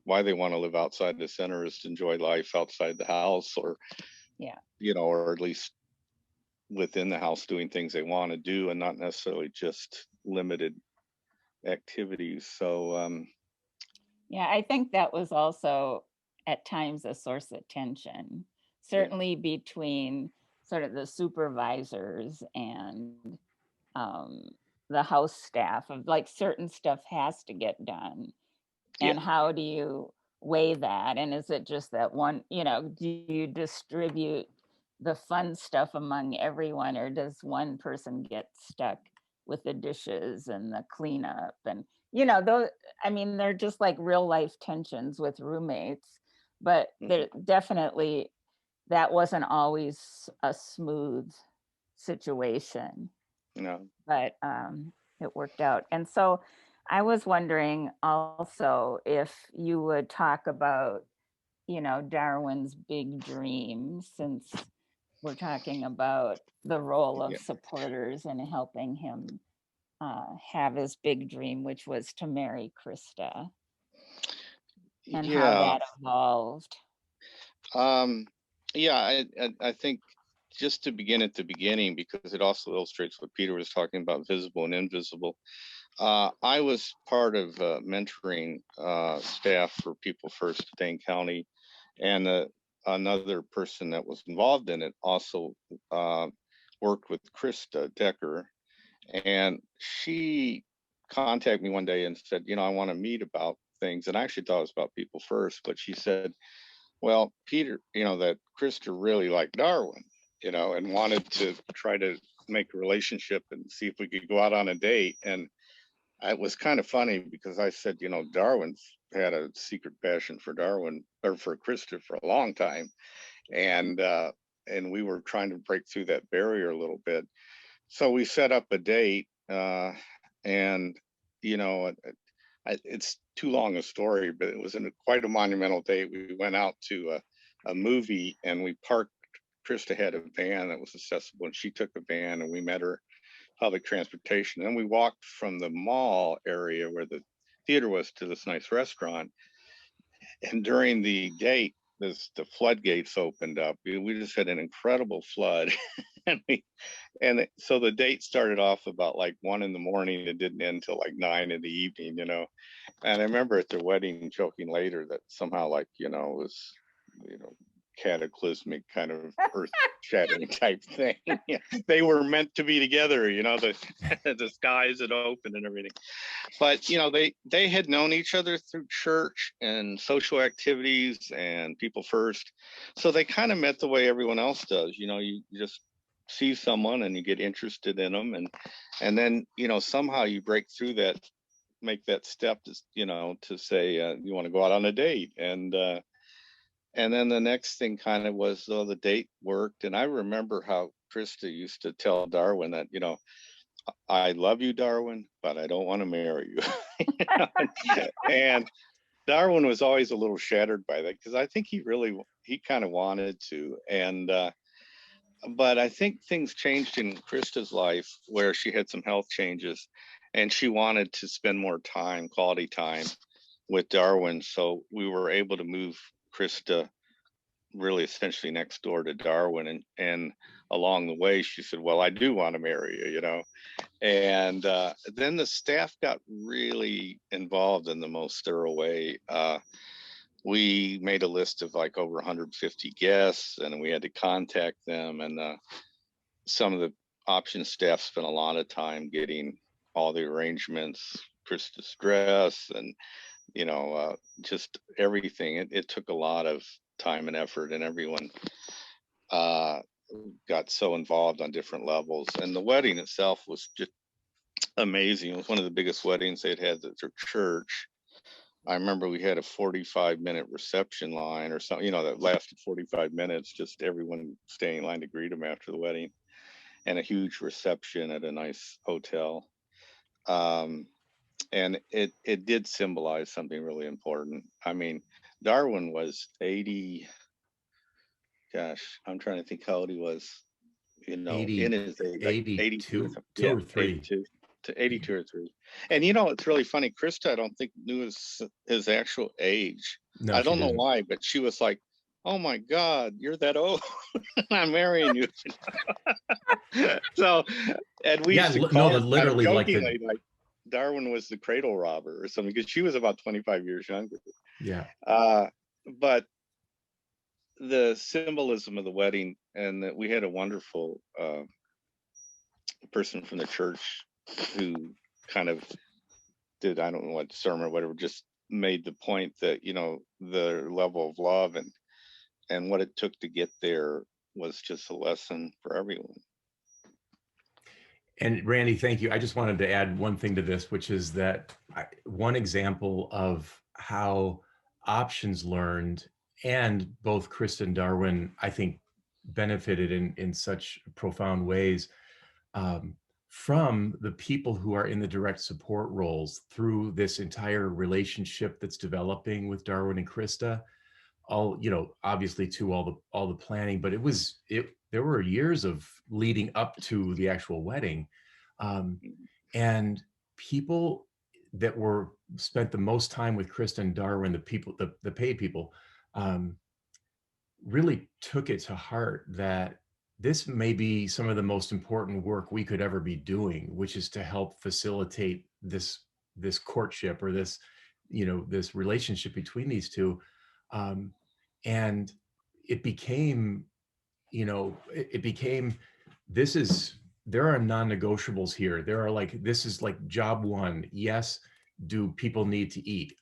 why they want to live outside the center is to enjoy life outside the house, or or at least within the house doing things they want to do and not necessarily just limited activities. So Yeah, I think that was also at times a source of tension, certainly between sort of the supervisors and the house staff, of like certain stuff has to get done. And how do you weigh that? And is it just that one, do you distribute the fun stuff among everyone, or does one person get stuck with the dishes and the cleanup? And those, I mean, they're just like real life tensions with roommates, but there definitely, that wasn't always a smooth situation. No. But it worked out. And so I was wondering also if you would talk about, Darwin's big dream, since we're talking about the role of supporters and helping him have his big dream, which was to marry Krista, and how that evolved. I think just to begin at the beginning, because it also illustrates what Peter was talking about, visible and invisible. I was part of mentoring staff for People First Dane County, and another person that was involved in it also worked with Krista Decker, and she contacted me one day and said, I want to meet about things. And I actually thought it was about People First, but she said, well, Peter, that Krista really liked Darwin, and wanted to try to make a relationship and see if we could go out on a date. And it was kind of funny because I said, Darwin's had a secret passion for Darwin, or for Krista, for a long time. And we were trying to break through that barrier a little bit. So we set up a date, and it's too long a story, but it was quite a monumental date. We went out to a movie, and we parked. Krista had a van that was accessible, and she took a van, and we met her public transportation. Then we walked from the mall area where the theater was to this nice restaurant. And during the date, the floodgates opened up. We just had an incredible flood. So the date started off about like 1 a.m. It didn't end till like 9 p.m. And I remember at their wedding joking later that somehow, like, it was, cataclysmic kind of earth shattering type thing. They were meant to be together, the skies had opened and everything. But they had known each other through church and social activities and People First, so they kind of met the way everyone else does. You just see someone and you get interested in them, and then somehow you break through that, make that step to to say you want to go out on a date. And then the next thing kind of was, the date worked. And I remember how Krista used to tell Darwin that, I love you, Darwin, but I don't want to marry you. And Darwin was always a little shattered by that, because I think he kind of wanted to. And but I think things changed in Krista's life, where she had some health changes and she wanted to spend more time, quality time with Darwin. So we were able to move Krista really essentially next door to Darwin, and along the way she said, well, I do want to marry you, you know. And then the staff got really involved in the most thorough way. We made a list of like over 150 guests, and we had to contact them, and some of the option staff spent a lot of time getting all the arrangements, Krista's dress, and you know, just everything. It took a lot of time and effort, and everyone got so involved on different levels. And the wedding itself was just amazing. It was one of the biggest weddings they'd had at their church. I remember we had a 45-minute reception line or something, you know, that lasted 45 minutes, just everyone staying in line to greet them after the wedding, and a huge reception at a nice hotel. And it did symbolize something really important. I mean, Darwin was 80, gosh, I'm trying to think how old he was, you know, 80, in his age, like 82 or 82, something. 2 Yeah, or 3. 82 or 3. And you know, it's really funny. Krista, I don't think knew his actual age. No, I she don't know didn't. why, but she was like, "Oh my God, you're that old! I'm marrying you." So, and we Yeah, used to no, call her literally like jokingly, like Darwin was the cradle robber or something, because she was about 25 years younger. yeah. But the symbolism of the wedding, and that we had a wonderful person from the church who kind of did, I don't know what sermon or whatever, just made the point that, you know, the level of love and what it took to get there was just a lesson for everyone. And Randy, thank you. I just wanted to add one thing to this, which is that one example of how options learned, and both Krista and Darwin, I think, benefited in such profound ways from the people who are in the direct support roles through this entire relationship that's developing with Darwin and Krista. All, you know, obviously to all the planning, but there were years of leading up to the actual wedding, and people that were spent the most time with Krista and Darwin, the paid people, really took it to heart that this may be some of the most important work we could ever be doing, which is to help facilitate this courtship, or this, you know, this relationship between these two. And it became, you know, it became, there are non-negotiables here. There are like, this is like job one. Yes. Do people need to eat?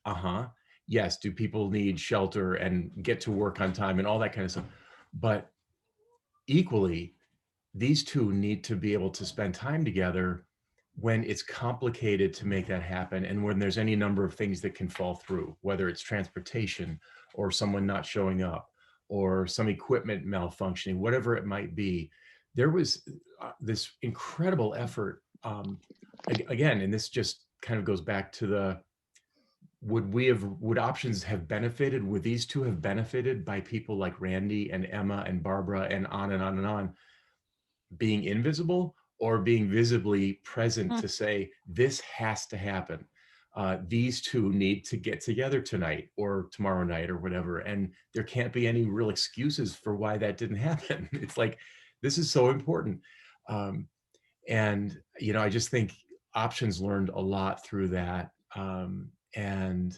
Yes. Do people need shelter and get to work on time and all that kind of stuff? But equally, these two need to be able to spend time together when it's complicated to make that happen, and when there's any number of things that can fall through, whether it's transportation or someone not showing up or some equipment malfunctioning, whatever it might be. There was this incredible effort, again, and this just kind of goes back to would options have benefited, would these two have benefited by people like Randy and Emma and Barbara and on and on and on, being invisible or being visibly present to say, this has to happen. These two need to get together tonight or tomorrow night or whatever. And there can't be any real excuses for why that didn't happen. It's like, this is so important. And, you know, I just think options learned a lot through that. And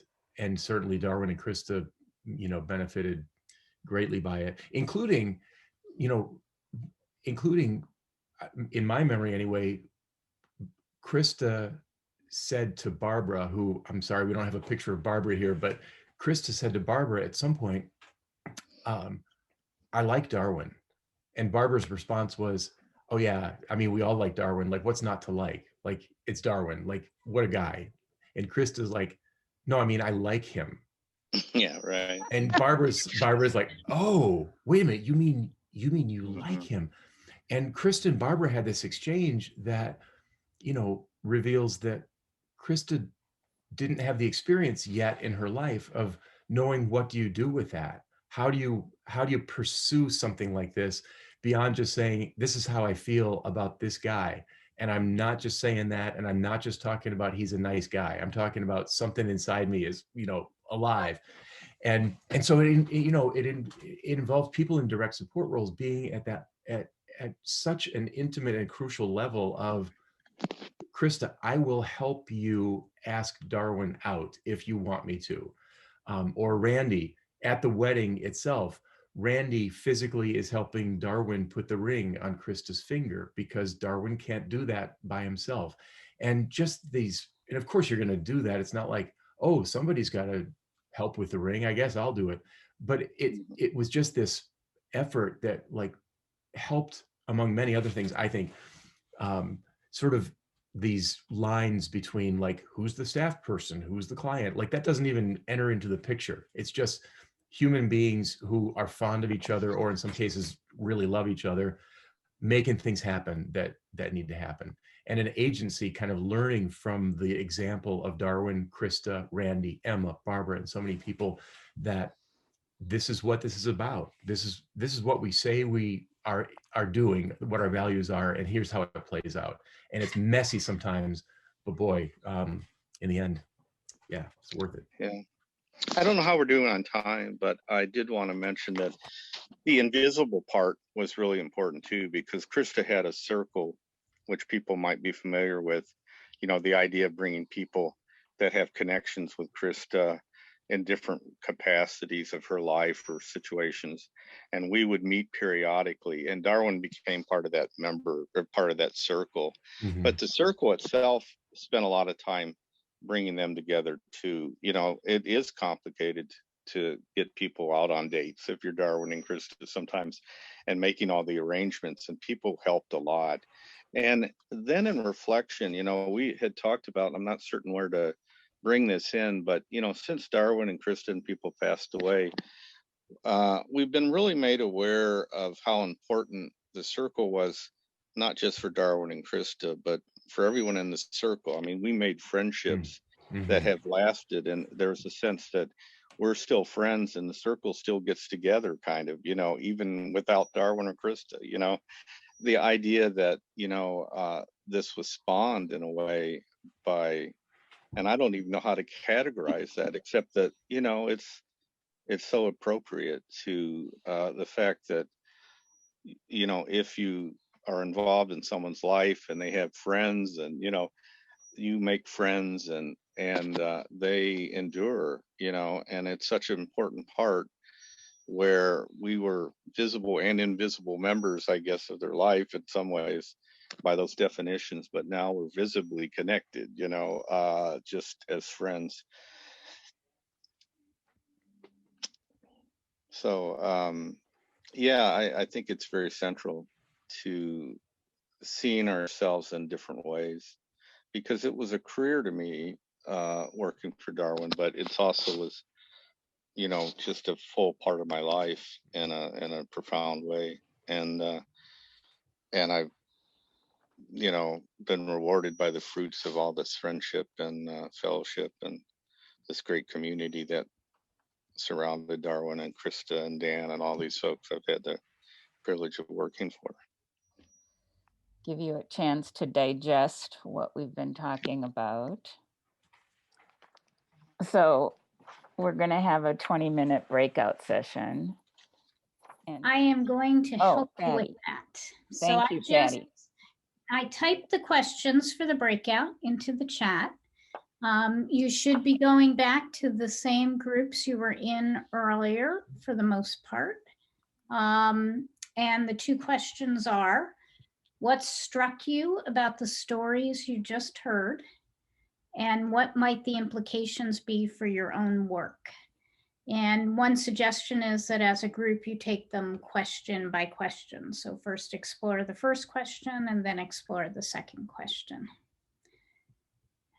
certainly Darwin and Krista, you know, benefited greatly by it, including in my memory anyway, Krista said to Barbara, who, I'm sorry, we don't have a picture of Barbara here, but Krista said to Barbara at some point, I like Darwin. And Barbara's response was, oh yeah, I mean, we all like Darwin. Like, what's not to like? Like, it's Darwin. Like, what a guy. And Krista's like, no, I mean, I like him. Yeah, right. And Barbara's like, oh, wait a minute, you mean you like him? And Krista and Barbara had this exchange that, you know, reveals that Krista didn't have the experience yet in her life of knowing, what do you do with that? How do you pursue something like this beyond just saying, this is how I feel about this guy? And I'm not just saying that, and I'm not just talking about he's a nice guy. I'm talking about something inside me is, you know, alive. And so it involves people in direct support roles being at such an intimate and crucial level of, Krista, I will help you ask Darwin out if you want me to. Or Randy, at the wedding itself, Randy physically is helping Darwin put the ring on Krista's finger because Darwin can't do that by himself. And just these, and of course you're going to do that. It's not like, oh, somebody's got to help with the ring, I guess I'll do it. But it was just this effort that like helped, among many other things, I think, sort of these lines between like, who's the staff person, who's the client, like that doesn't even enter into the picture. It's just human beings who are fond of each other, or in some cases really love each other, making things happen that need to happen. And an agency kind of learning from the example of Darwin, Krista, Randy, Emma, Barbara, and so many people, that this is what this is about. This is what we say we are doing, what our values are, and here's how it plays out. And it's messy sometimes, but boy, in the end, yeah, it's worth it. Yeah. I don't know how we're doing on time, but I did want to mention that the invisible part was really important too, because Krista had a circle, which people might be familiar with, the idea of bringing people that have connections with Krista in different capacities of her life or situations. And we would meet periodically, and Darwin became part of that member, or part of that circle. Mm-hmm. But the circle itself spent a lot of time bringing them together too. It is complicated to get people out on dates if you're Darwin and Krista sometimes, and making all the arrangements, and people helped a lot. And then in reflection, we had talked about, I'm not certain where to bring this in, but since Darwin and Krista and people passed away, we've been really made aware of how important the circle was, not just for Darwin and Krista, but for everyone in the circle. I mean, we made friendships that have lasted, and there's a sense that we're still friends, and the circle still gets together, kind of, even without Darwin or Krista. The idea that this was spawned in a way by, and I don't even know how to categorize that, except that it's so appropriate to the fact that if you are involved in someone's life and they have friends, and you make friends, and they endure, and it's such an important part, where we were visible and invisible members, I guess, of their life in some ways by those definitions, but now we're visibly connected, just as friends. So I think it's very central to seeing ourselves in different ways, because it was a career to me, working for Darwin, but it's also was, just a full part of my life in a profound way. And I've, been rewarded by the fruits of all this friendship and fellowship, and this great community that surrounded Darwin and Krista and Dan and all these folks I've had the privilege of working for. Give you a chance to digest what we've been talking about. So we're going to have a 20-minute breakout session. And I am going to help you with Patty. that. Thank you, Patty. I typed the questions for the breakout into the chat. You should be going back to the same groups you were in earlier for the most part. And the two questions are, what struck you about the stories you just heard? And what might the implications be for your own work? And one suggestion is that as a group, you take them question by question. So first explore the first question and then explore the second question.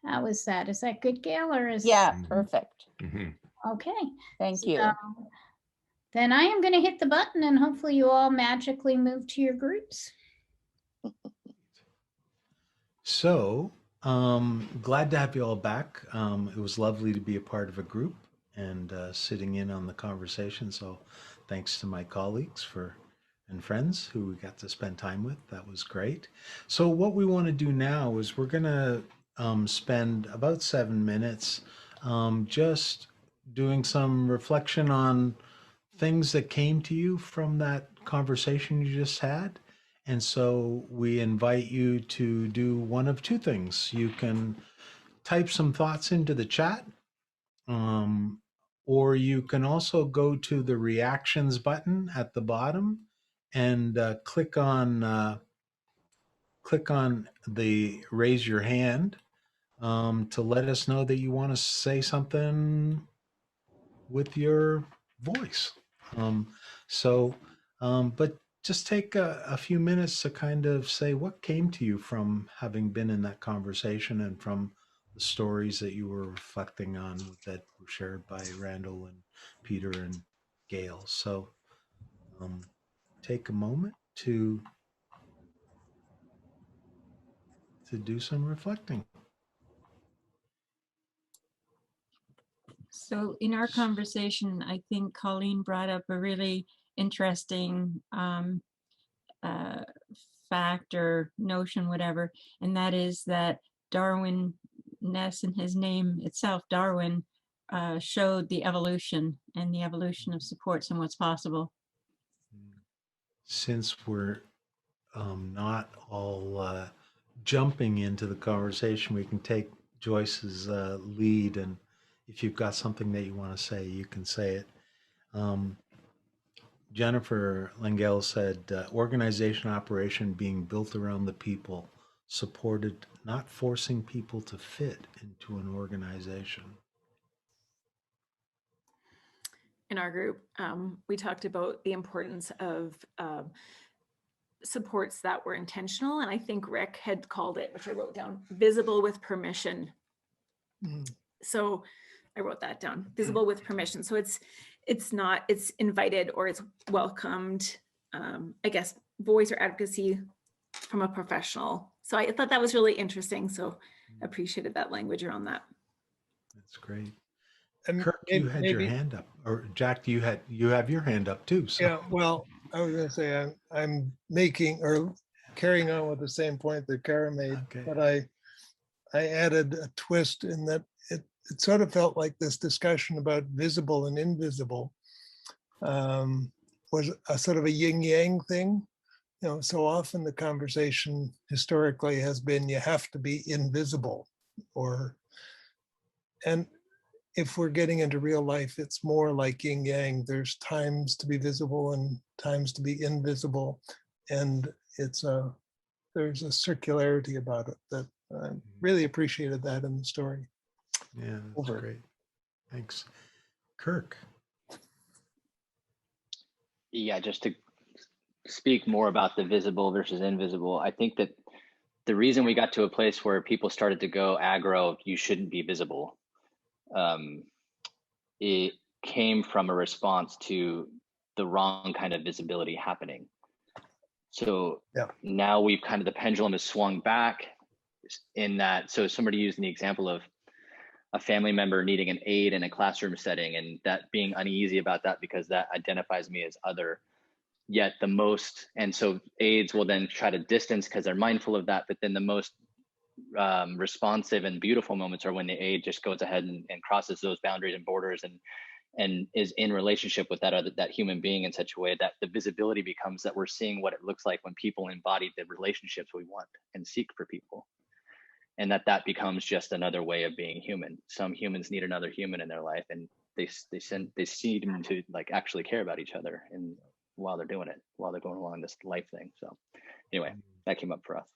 How is that? Is that good, Gail? Or is Perfect. Okay. Thank you. Then I am going to hit the button, and hopefully you all magically move to your groups. So glad to have you all back. It was lovely to be a part of a group and sitting in on the conversation. So thanks to my colleagues and friends who we got to spend time with. That was great. So what we want to do now is we're going to spend about 7 minutes just doing some reflection on things that came to you from that conversation you just had. And so we invite you to do one of two things. You can type some thoughts into the chat, um, or you can also go to the reactions button at the bottom and click on the raise your hand, to let us know that you want to say something with your voice. Um, so, but just take a few minutes to kind of say what came to you from having been in that conversation and from the stories that you were reflecting on that were shared by Randall and Peter and Gail. So, take a moment to do some reflecting. So in our conversation, I think Colleen brought up a really interesting fact or notion, whatever, and that is that Darwin Ness, and his name itself, Darwin, showed the evolution and the evolution of supports and what's possible. Since we're not all jumping into the conversation, we can take Joyce's lead, and if you've got something that you want to say, you can say it. Jennifer Langell said, organization operation being built around the people, supported, not forcing people to fit into an organization. In our group, we talked about the importance of supports that were intentional. And I think Rick had called it, which I wrote down, visible with permission. So I wrote that down, visible with permission. So it's not, it's invited or it's welcomed, I guess, voice or advocacy from a professional. So I thought that was really interesting. So appreciated that language around that. That's great. And Kirk, you had your hand up, or Jack, you have your hand up too. So. Yeah, well, I was going to say I'm making or carrying on with the same point that Kara made, Okay. but I added a twist in that it sort of felt like this discussion about visible and invisible was a sort of a yin yang thing. You know, so often the conversation historically has been you have to be invisible, and if we're getting into real life, it's more like yin yang. There's times to be visible and times to be invisible, and there's a circularity about it that I really appreciated that in the story. Yeah, that's great. Thanks, Kirk. Yeah, just to speak more about the visible versus invisible, I think that the reason we got to a place where people started to go aggro, you shouldn't be visible, it came from a response to the wrong kind of visibility happening. So now we've kind of, the pendulum has swung back in that. So somebody used the example of a family member needing an aid in a classroom setting and that being uneasy about that because that identifies me as other. Yet the most, and so aides will then try to distance because they're mindful of that, but then the most responsive and beautiful moments are when the aide just goes ahead and crosses those boundaries and borders and is in relationship with that human being in such a way that the visibility becomes that we're seeing what it looks like when people embody the relationships we want and seek for people, and that becomes just another way of being human. Some humans need another human in their life, and they seem to like actually care about each other and while they're doing it, while they're going along this life thing. So anyway, that came up for us.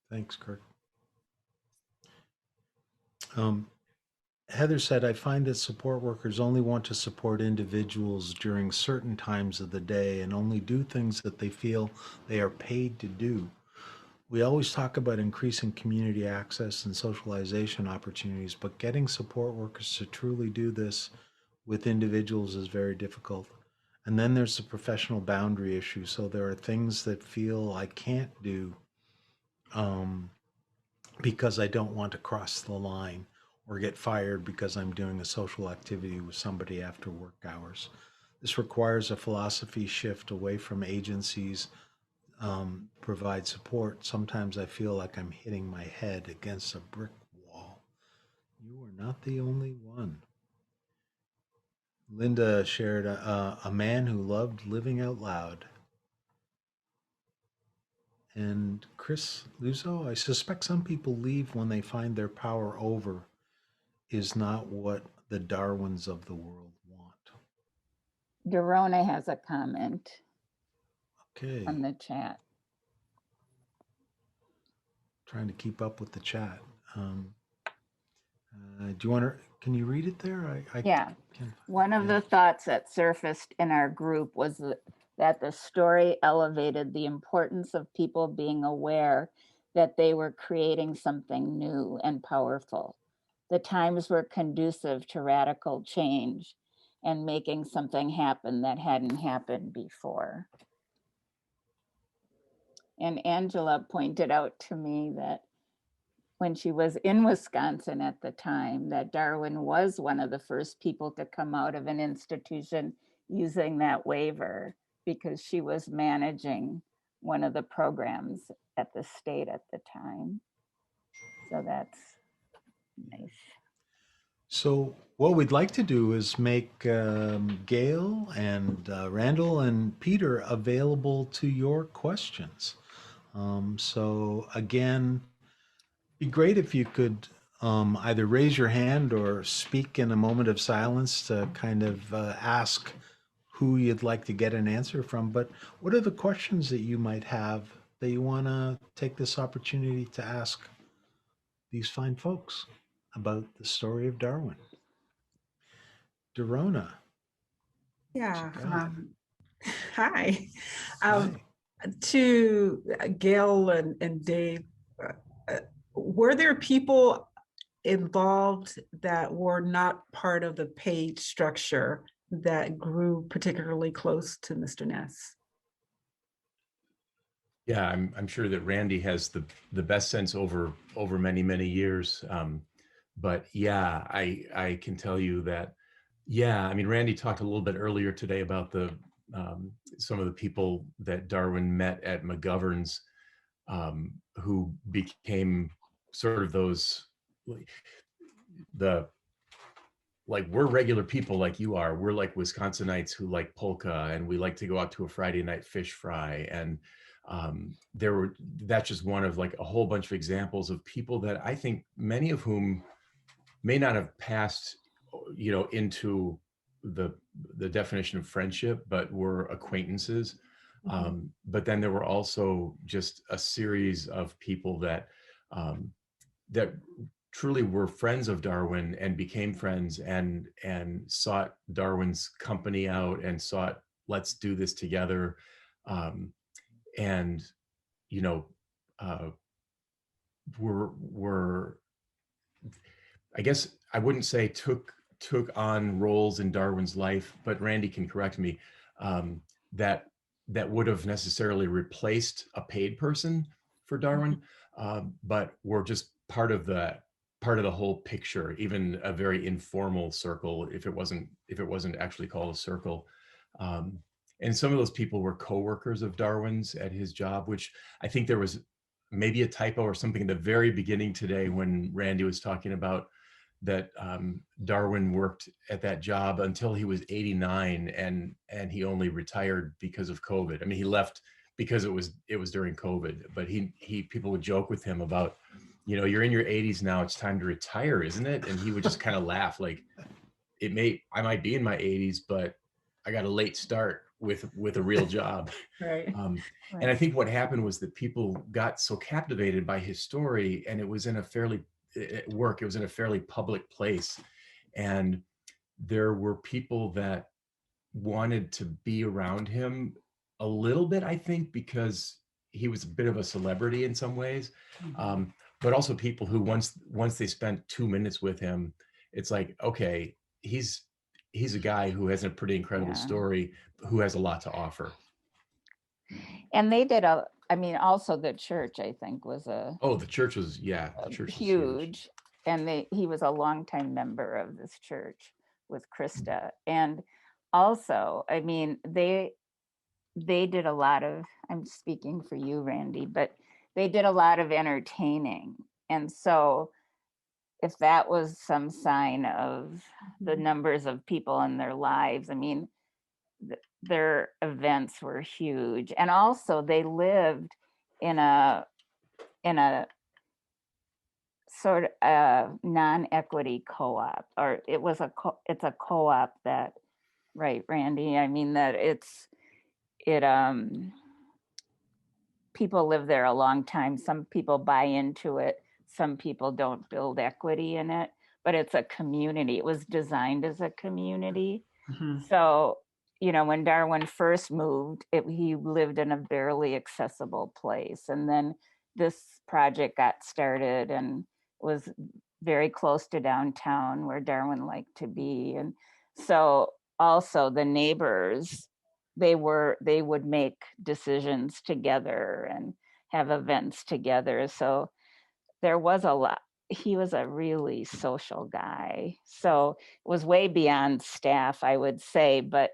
Thanks, Kirk. Heather said, I find that support workers only want to support individuals during certain times of the day and only do things that they feel they are paid to do. We always talk about increasing community access and socialization opportunities, but getting support workers to truly do this with individuals is very difficult. And then there's the professional boundary issue. So there are things that feel I can't do because I don't want to cross the line or get fired because I'm doing a social activity with somebody after work hours. This requires a philosophy shift away from agencies provide support. Sometimes I feel like I'm hitting my head against a brick wall. You are not the only one. Linda shared a man who loved living out loud. And Chris Luzo, I suspect some people leave when they find their power over is not what the Darwins of the world want. Dorona has a comment Okay. on the chat. Trying to keep up with the chat. Do you want to, can you read it there? Yeah. One of yeah. the thoughts that surfaced in our group was that the story elevated the importance of people being aware that they were creating something new and powerful. The times were conducive to radical change and making something happen that hadn't happened before. And Angela pointed out to me that when she was in Wisconsin at the time, that Darwin was one of the first people to come out of an institution using that waiver because she was managing one of the programs at the state at the time. So that's nice. So what we'd like to do is make Gail and Randall and Peter available to your questions. So again, be great if you could either raise your hand or speak in a moment of silence to kind of ask who you'd like to get an answer from. But what are the questions that you might have that you want to take this opportunity to ask these fine folks about the story of Darwin? Dorona. Yeah. Hi. Hi. To Gail and Dave, were there people involved that were not part of the page structure that grew particularly close to Mr. Ness? Yeah, I'm sure that Randy has the best sense over many years. But yeah, I can tell you that. Yeah, I mean, Randy talked a little bit earlier today about the some of the people that Darwin met at McGovern's, who became sort of those we're regular people like you are. We're like Wisconsinites who like polka, and we like to go out to a Friday night fish fry. And that's just one of like a whole bunch of examples of people that I think many of whom may not have passed, into the definition of friendship, but were acquaintances. Mm-hmm. But then there were also just a series of people that that truly were friends of Darwin and became friends and sought Darwin's company out and sought, let's do this together. And, were I guess I wouldn't say took on roles in Darwin's life, but Randy can correct me, that would have necessarily replaced a paid person for Darwin, but were just part of the whole picture, even a very informal circle, if it wasn't actually called a circle. And some of those people were co-workers of Darwin's at his job, which I think there was maybe a typo or something at the very beginning today when Randy was talking about that Darwin worked at that job until he was 89, and he only retired because of COVID. I mean, he left because it was during COVID, but people would joke with him about, you're in your 80s now, it's time to retire, isn't it? And he would just kind of laugh like, I might be in my 80s, but I got a late start with a real job. Right. And I think what happened was that people got so captivated by his story, and it was in a fairly public place. And there were people that wanted to be around him a little bit, I think, because he was a bit of a celebrity in some ways. Mm-hmm. But also people who once they spent 2 minutes with him, it's like, okay, he's a guy who has a pretty incredible story, who has a lot to offer. And they did also the church, I think, was the church was huge. And he was a longtime member of this church with Krista. And also, I mean, they did a lot of, I'm speaking for you, Randy, but they did a lot of entertaining. And so if that was some sign of the numbers of people in their lives. I mean, their events were huge. And also they lived in a sort of non-equity co-op, or it's a co-op that, right, Randy? I mean, that people live there a long time. Some people buy into it. Some people don't build equity in it, but it's a community. It was designed as a community. So, you know, when Darwin first moved, he lived in a barely accessible place. And then this project got started and was very close to downtown where Darwin liked to be. And so also the neighbors, they would make decisions together and have events together. So there was a lot. He was a really social guy. So it was way beyond staff, I would say. But,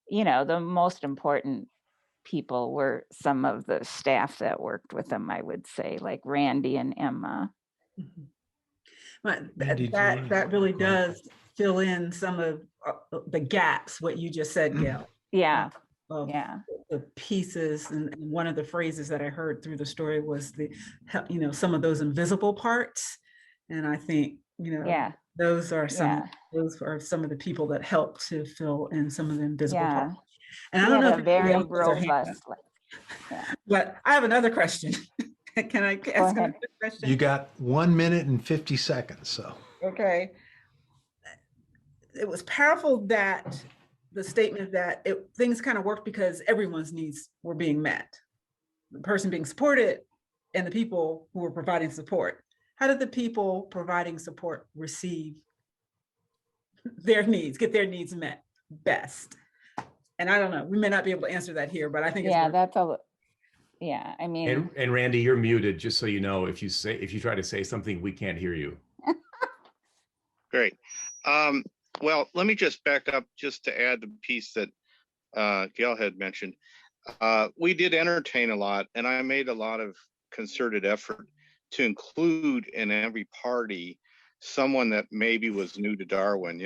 you know, the most important people were some of the staff that worked with him, I would say, like Randy and Emma. But Randy, that really go ahead. does fill in some of the gaps, what you just said, Gail. Yeah. Of Yeah. the pieces, and one of the phrases that I heard through the story was some of those invisible parts. And I think, those are some of the people that help to fill in some of the invisible parts. And I don't know if very else has their hand up. robust. But I have another question. Can I ask another question? You got 1 minute and 50 seconds. So okay. It was powerful that the statement that things kind of worked because everyone's needs were being met. The person being supported and the people who were providing support. How did the people providing support receive their needs, get their needs met best? And I don't know, we may not be able to answer that here, but I think I mean. And Randy, you're muted, just so you know. If you try to say something, we can't hear you. Great. Well, let me just back up just to add the piece that Gail had mentioned. We did entertain a lot, and I made a lot of concerted effort to include in every party someone that maybe was new to Darwin,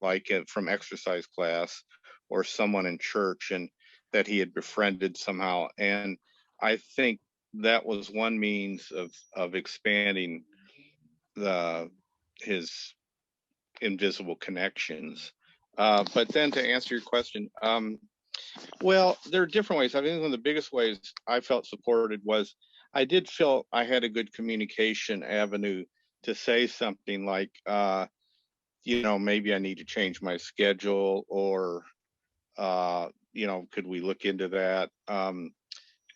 like from exercise class or someone in church, and that he had befriended somehow. And I think that was one means of expanding his invisible connections. But then to answer your question, well, there are different ways. I think one of the biggest ways I felt supported was I did feel I had a good communication avenue to say something like, maybe I need to change my schedule, or, could we look into that?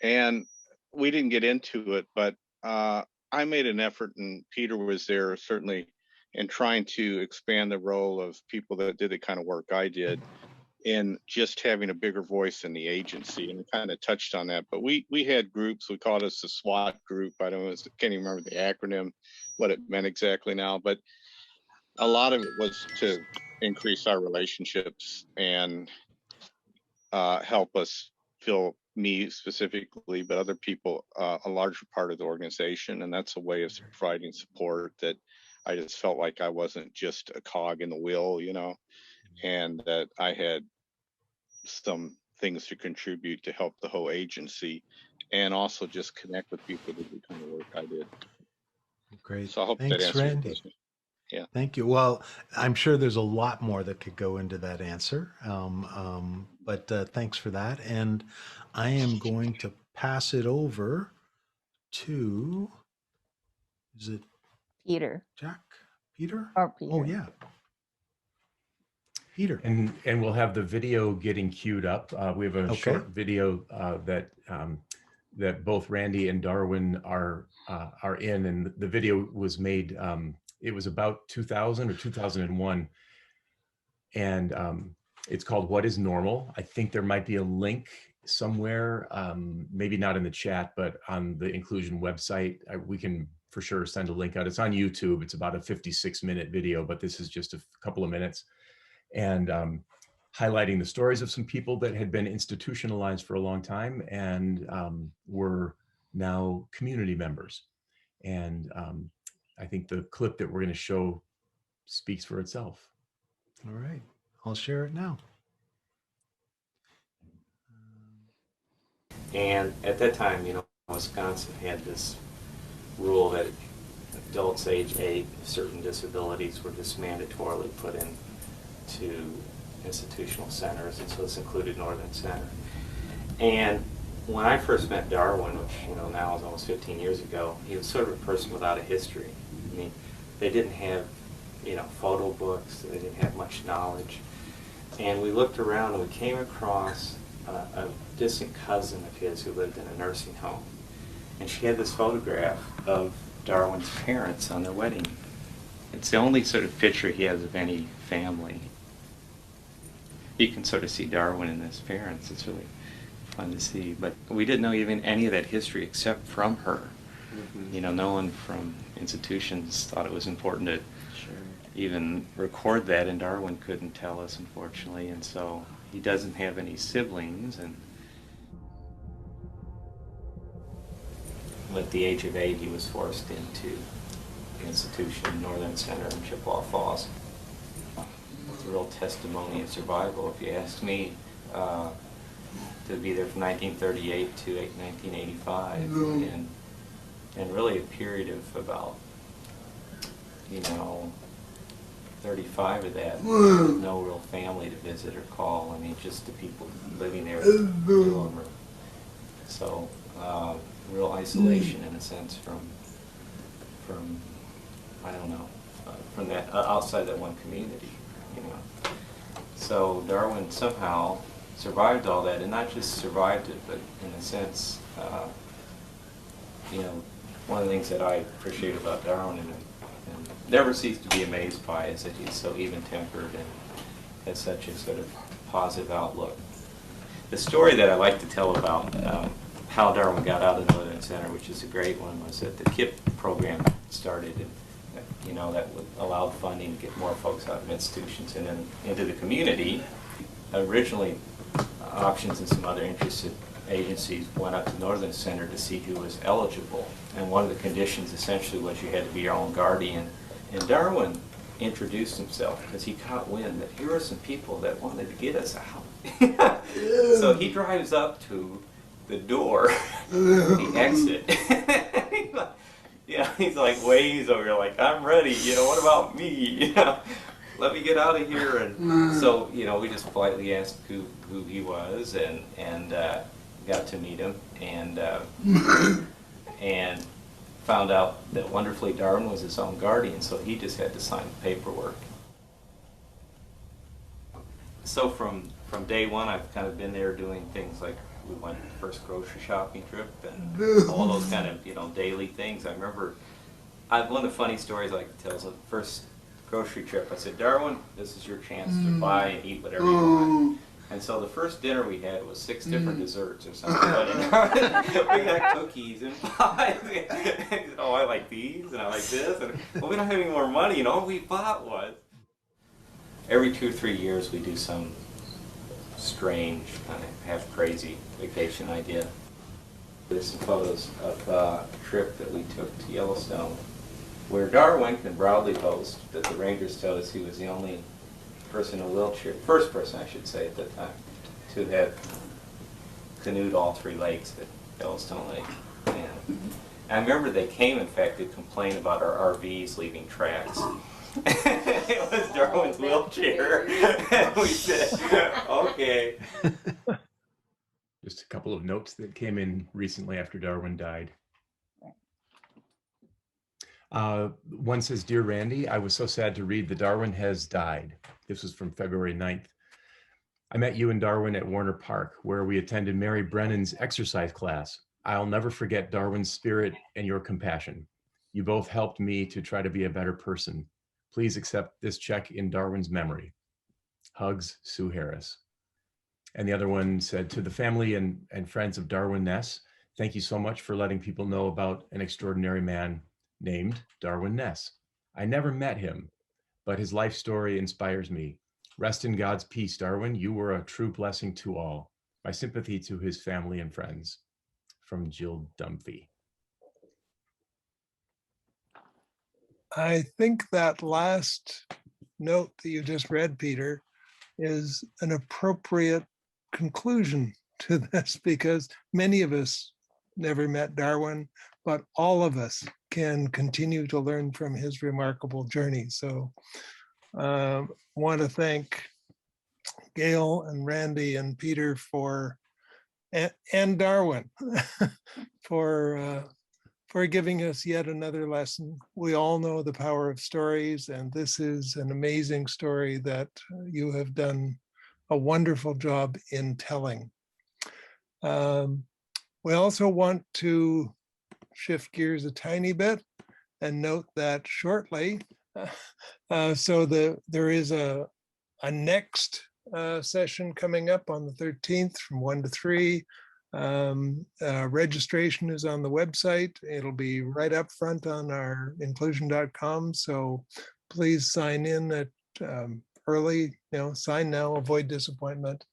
And we didn't get into it, but I made an effort, and Peter was there certainly, in trying to expand the role of people that did the kind of work I did in just having a bigger voice in the agency. And we kind of touched on that, but we had groups. We called us the SWAT group. I can't even remember the acronym, what it meant exactly now, but a lot of it was to increase our relationships and help us feel, me specifically, but other people, a larger part of the organization. And that's a way of providing support that I just felt like I wasn't just a cog in the wheel, and that I had some things to contribute to help the whole agency, and also just connect with people to do the kind of work I did. Great. So I hope Thanks, that answers Randy. your question. Yeah. Thank you. Well, I'm sure there's a lot more that could go into that answer, but thanks for that. And I am going to pass it over to, is it Peter? Jack? Peter? Or Peter. Oh, yeah. Peter. And we'll have the video getting queued up. We have a short video that both Randy and Darwin are in, and the video was made. It was about 2000 or 2001, and it's called "What Is Normal." I think there might be a link somewhere, maybe not in the chat, but on the inclusion website. We can for sure send a link out. It's on YouTube. It's about a 56-minute video, but this is just a couple of minutes. And highlighting the stories of some people that had been institutionalized for a long time and were now community members. And I think the clip that we're going to show speaks for itself. All right, I'll share it now. And at that time, you know, Wisconsin had this rule that adults age 8, certain disabilities were just mandatorily put into institutional centers, and so this included Northern Center. And when I first met Darwin, which, you know, now is almost 15 years ago, he was sort of a person without a history. I mean, they didn't have, you know, photo books, they didn't have much knowledge. And we looked around and we came across a distant cousin of his who lived in a nursing home. And she had this photograph of Darwin's parents on their wedding. It's the only sort of picture he has of any family. You can sort of see Darwin and his parents. It's really fun to see. But we didn't know even any of that history except from her. Mm-hmm. You know, no one from institutions thought it was important to even record that, and Darwin couldn't tell us, unfortunately. And so he doesn't have any siblings. And at the age of 8, he was forced into the institution, Northern Center in Chippewa Falls. It's a real testimony of survival, if you ask me, to be there from 1938 to 1985, and really a period of about, you know, 35 of that, with no real family to visit or call. I mean, just the people living there. So, real isolation in a sense from I don't know, from that outside that one community, you know. So Darwin somehow survived all that, and not just survived it, but in a sense, you know, one of the things that I appreciate about Darwin and never cease to be amazed by is that he's so even-tempered and has such a sort of positive outlook. The story that I like to tell about how Darwin got out of Northern Center, which is a great one, was that the KIP program started, and you know, that would allow funding to get more folks out of institutions and then into the community. Originally, Options and some other interested agencies went up to Northern Center to see who was eligible, and one of the conditions essentially was you had to be your own guardian. And Darwin introduced himself because he caught wind that here are some people that wanted to get us out. So he drives up to the door, the exit. Yeah, he's like waves over here, like, I'm ready, you know, what about me? You know, let me get out of here. And so, you know, we just politely asked who he was, and got to meet him, and found out that wonderfully Darwin was his own guardian, so he just had to sign the paperwork. So from day one, I've kind of been there doing things like we went the first grocery shopping trip and all those kind of, you know, daily things. I remember, one of the funny stories I like to tell is the first grocery trip, I said, Darwin, this is your chance to buy and eat whatever you want. And so the first dinner we had was 6 different desserts or something. We got cookies and pies. And he said, oh, I like these and I like this. And well, we don't have any more money, and all we bought was. Every 2 or 3 years we do some strange, kind of half crazy vacation idea. There's some photos of a trip that we took to Yellowstone, where Darwin can proudly boast that the rangers told us he was the only person in a wheelchair, first person I should say at that time, to have canoed all 3 lakes at Yellowstone Lake. And I remember they came, in fact, to complain about our RVs leaving tracks. It was Darwin's wheelchair. And we said, okay. Just a couple of notes that came in recently after Darwin died. One says, Dear Randy, I was so sad to read that Darwin has died. This was from February 9th. I met you and Darwin at Warner Park, where we attended Mary Brennan's exercise class. I'll never forget Darwin's spirit and your compassion. You both helped me to try to be a better person. Please accept this check in Darwin's memory. Hugs, Sue Harris. And the other one said, to the family and friends of Darwin Ness, thank you so much for letting people know about an extraordinary man named Darwin Ness. I never met him, but his life story inspires me. Rest in God's peace, Darwin. You were a true blessing to all. My sympathy to his family and friends. From Jill Dumphy. I think that last note that you just read, Peter, is an appropriate conclusion to this, because many of us never met Darwin, but all of us can continue to learn from his remarkable journey. So want to thank Gail and Randy and Peter and Darwin for giving us yet another lesson. We all know the power of stories, and this is an amazing story that you have done a wonderful job in telling. We also want to shift gears a tiny bit and note that shortly, there is a next session coming up on the 13th from 1 to 3. Registration is on the website. It'll be right up front on our inclusion.com. So please sign in at early, sign now, avoid disappointment.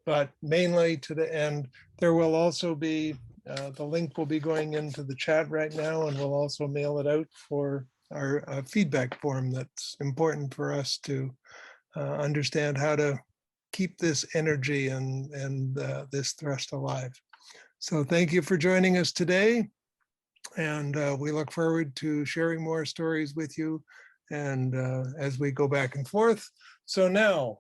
But mainly to the end, there will also be, the link will be going into the chat right now, and we'll also mail it out for our feedback form that's important for us to understand how to keep this energy and this thrust alive. So thank you for joining us today. And we look forward to sharing more stories with you and as we go back and forth. So now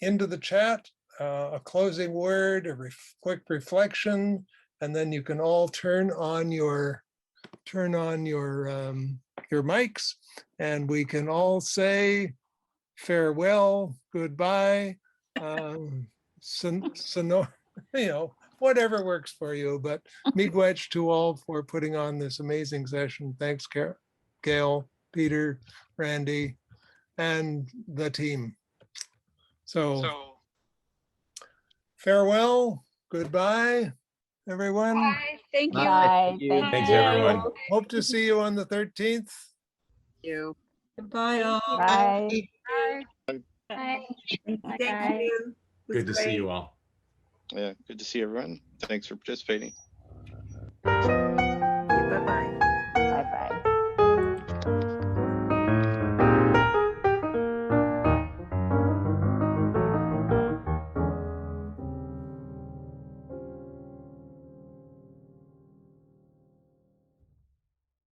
into the chat, a closing word, a quick reflection, and then you can all turn on your mics, and we can all say farewell, goodbye, whatever works for you, but miigwech to all for putting on this amazing session. Thanks, Gail, Peter, Randy, and the team. So farewell, goodbye, everyone. Bye. Thank you. Bye. Thank Thanks, you. everyone. Hope to see you on the 13th. You. Goodbye all. Bye. Bye. Bye. Thank you. It was Good to see great. you all. Yeah, good to see everyone. Thanks for participating.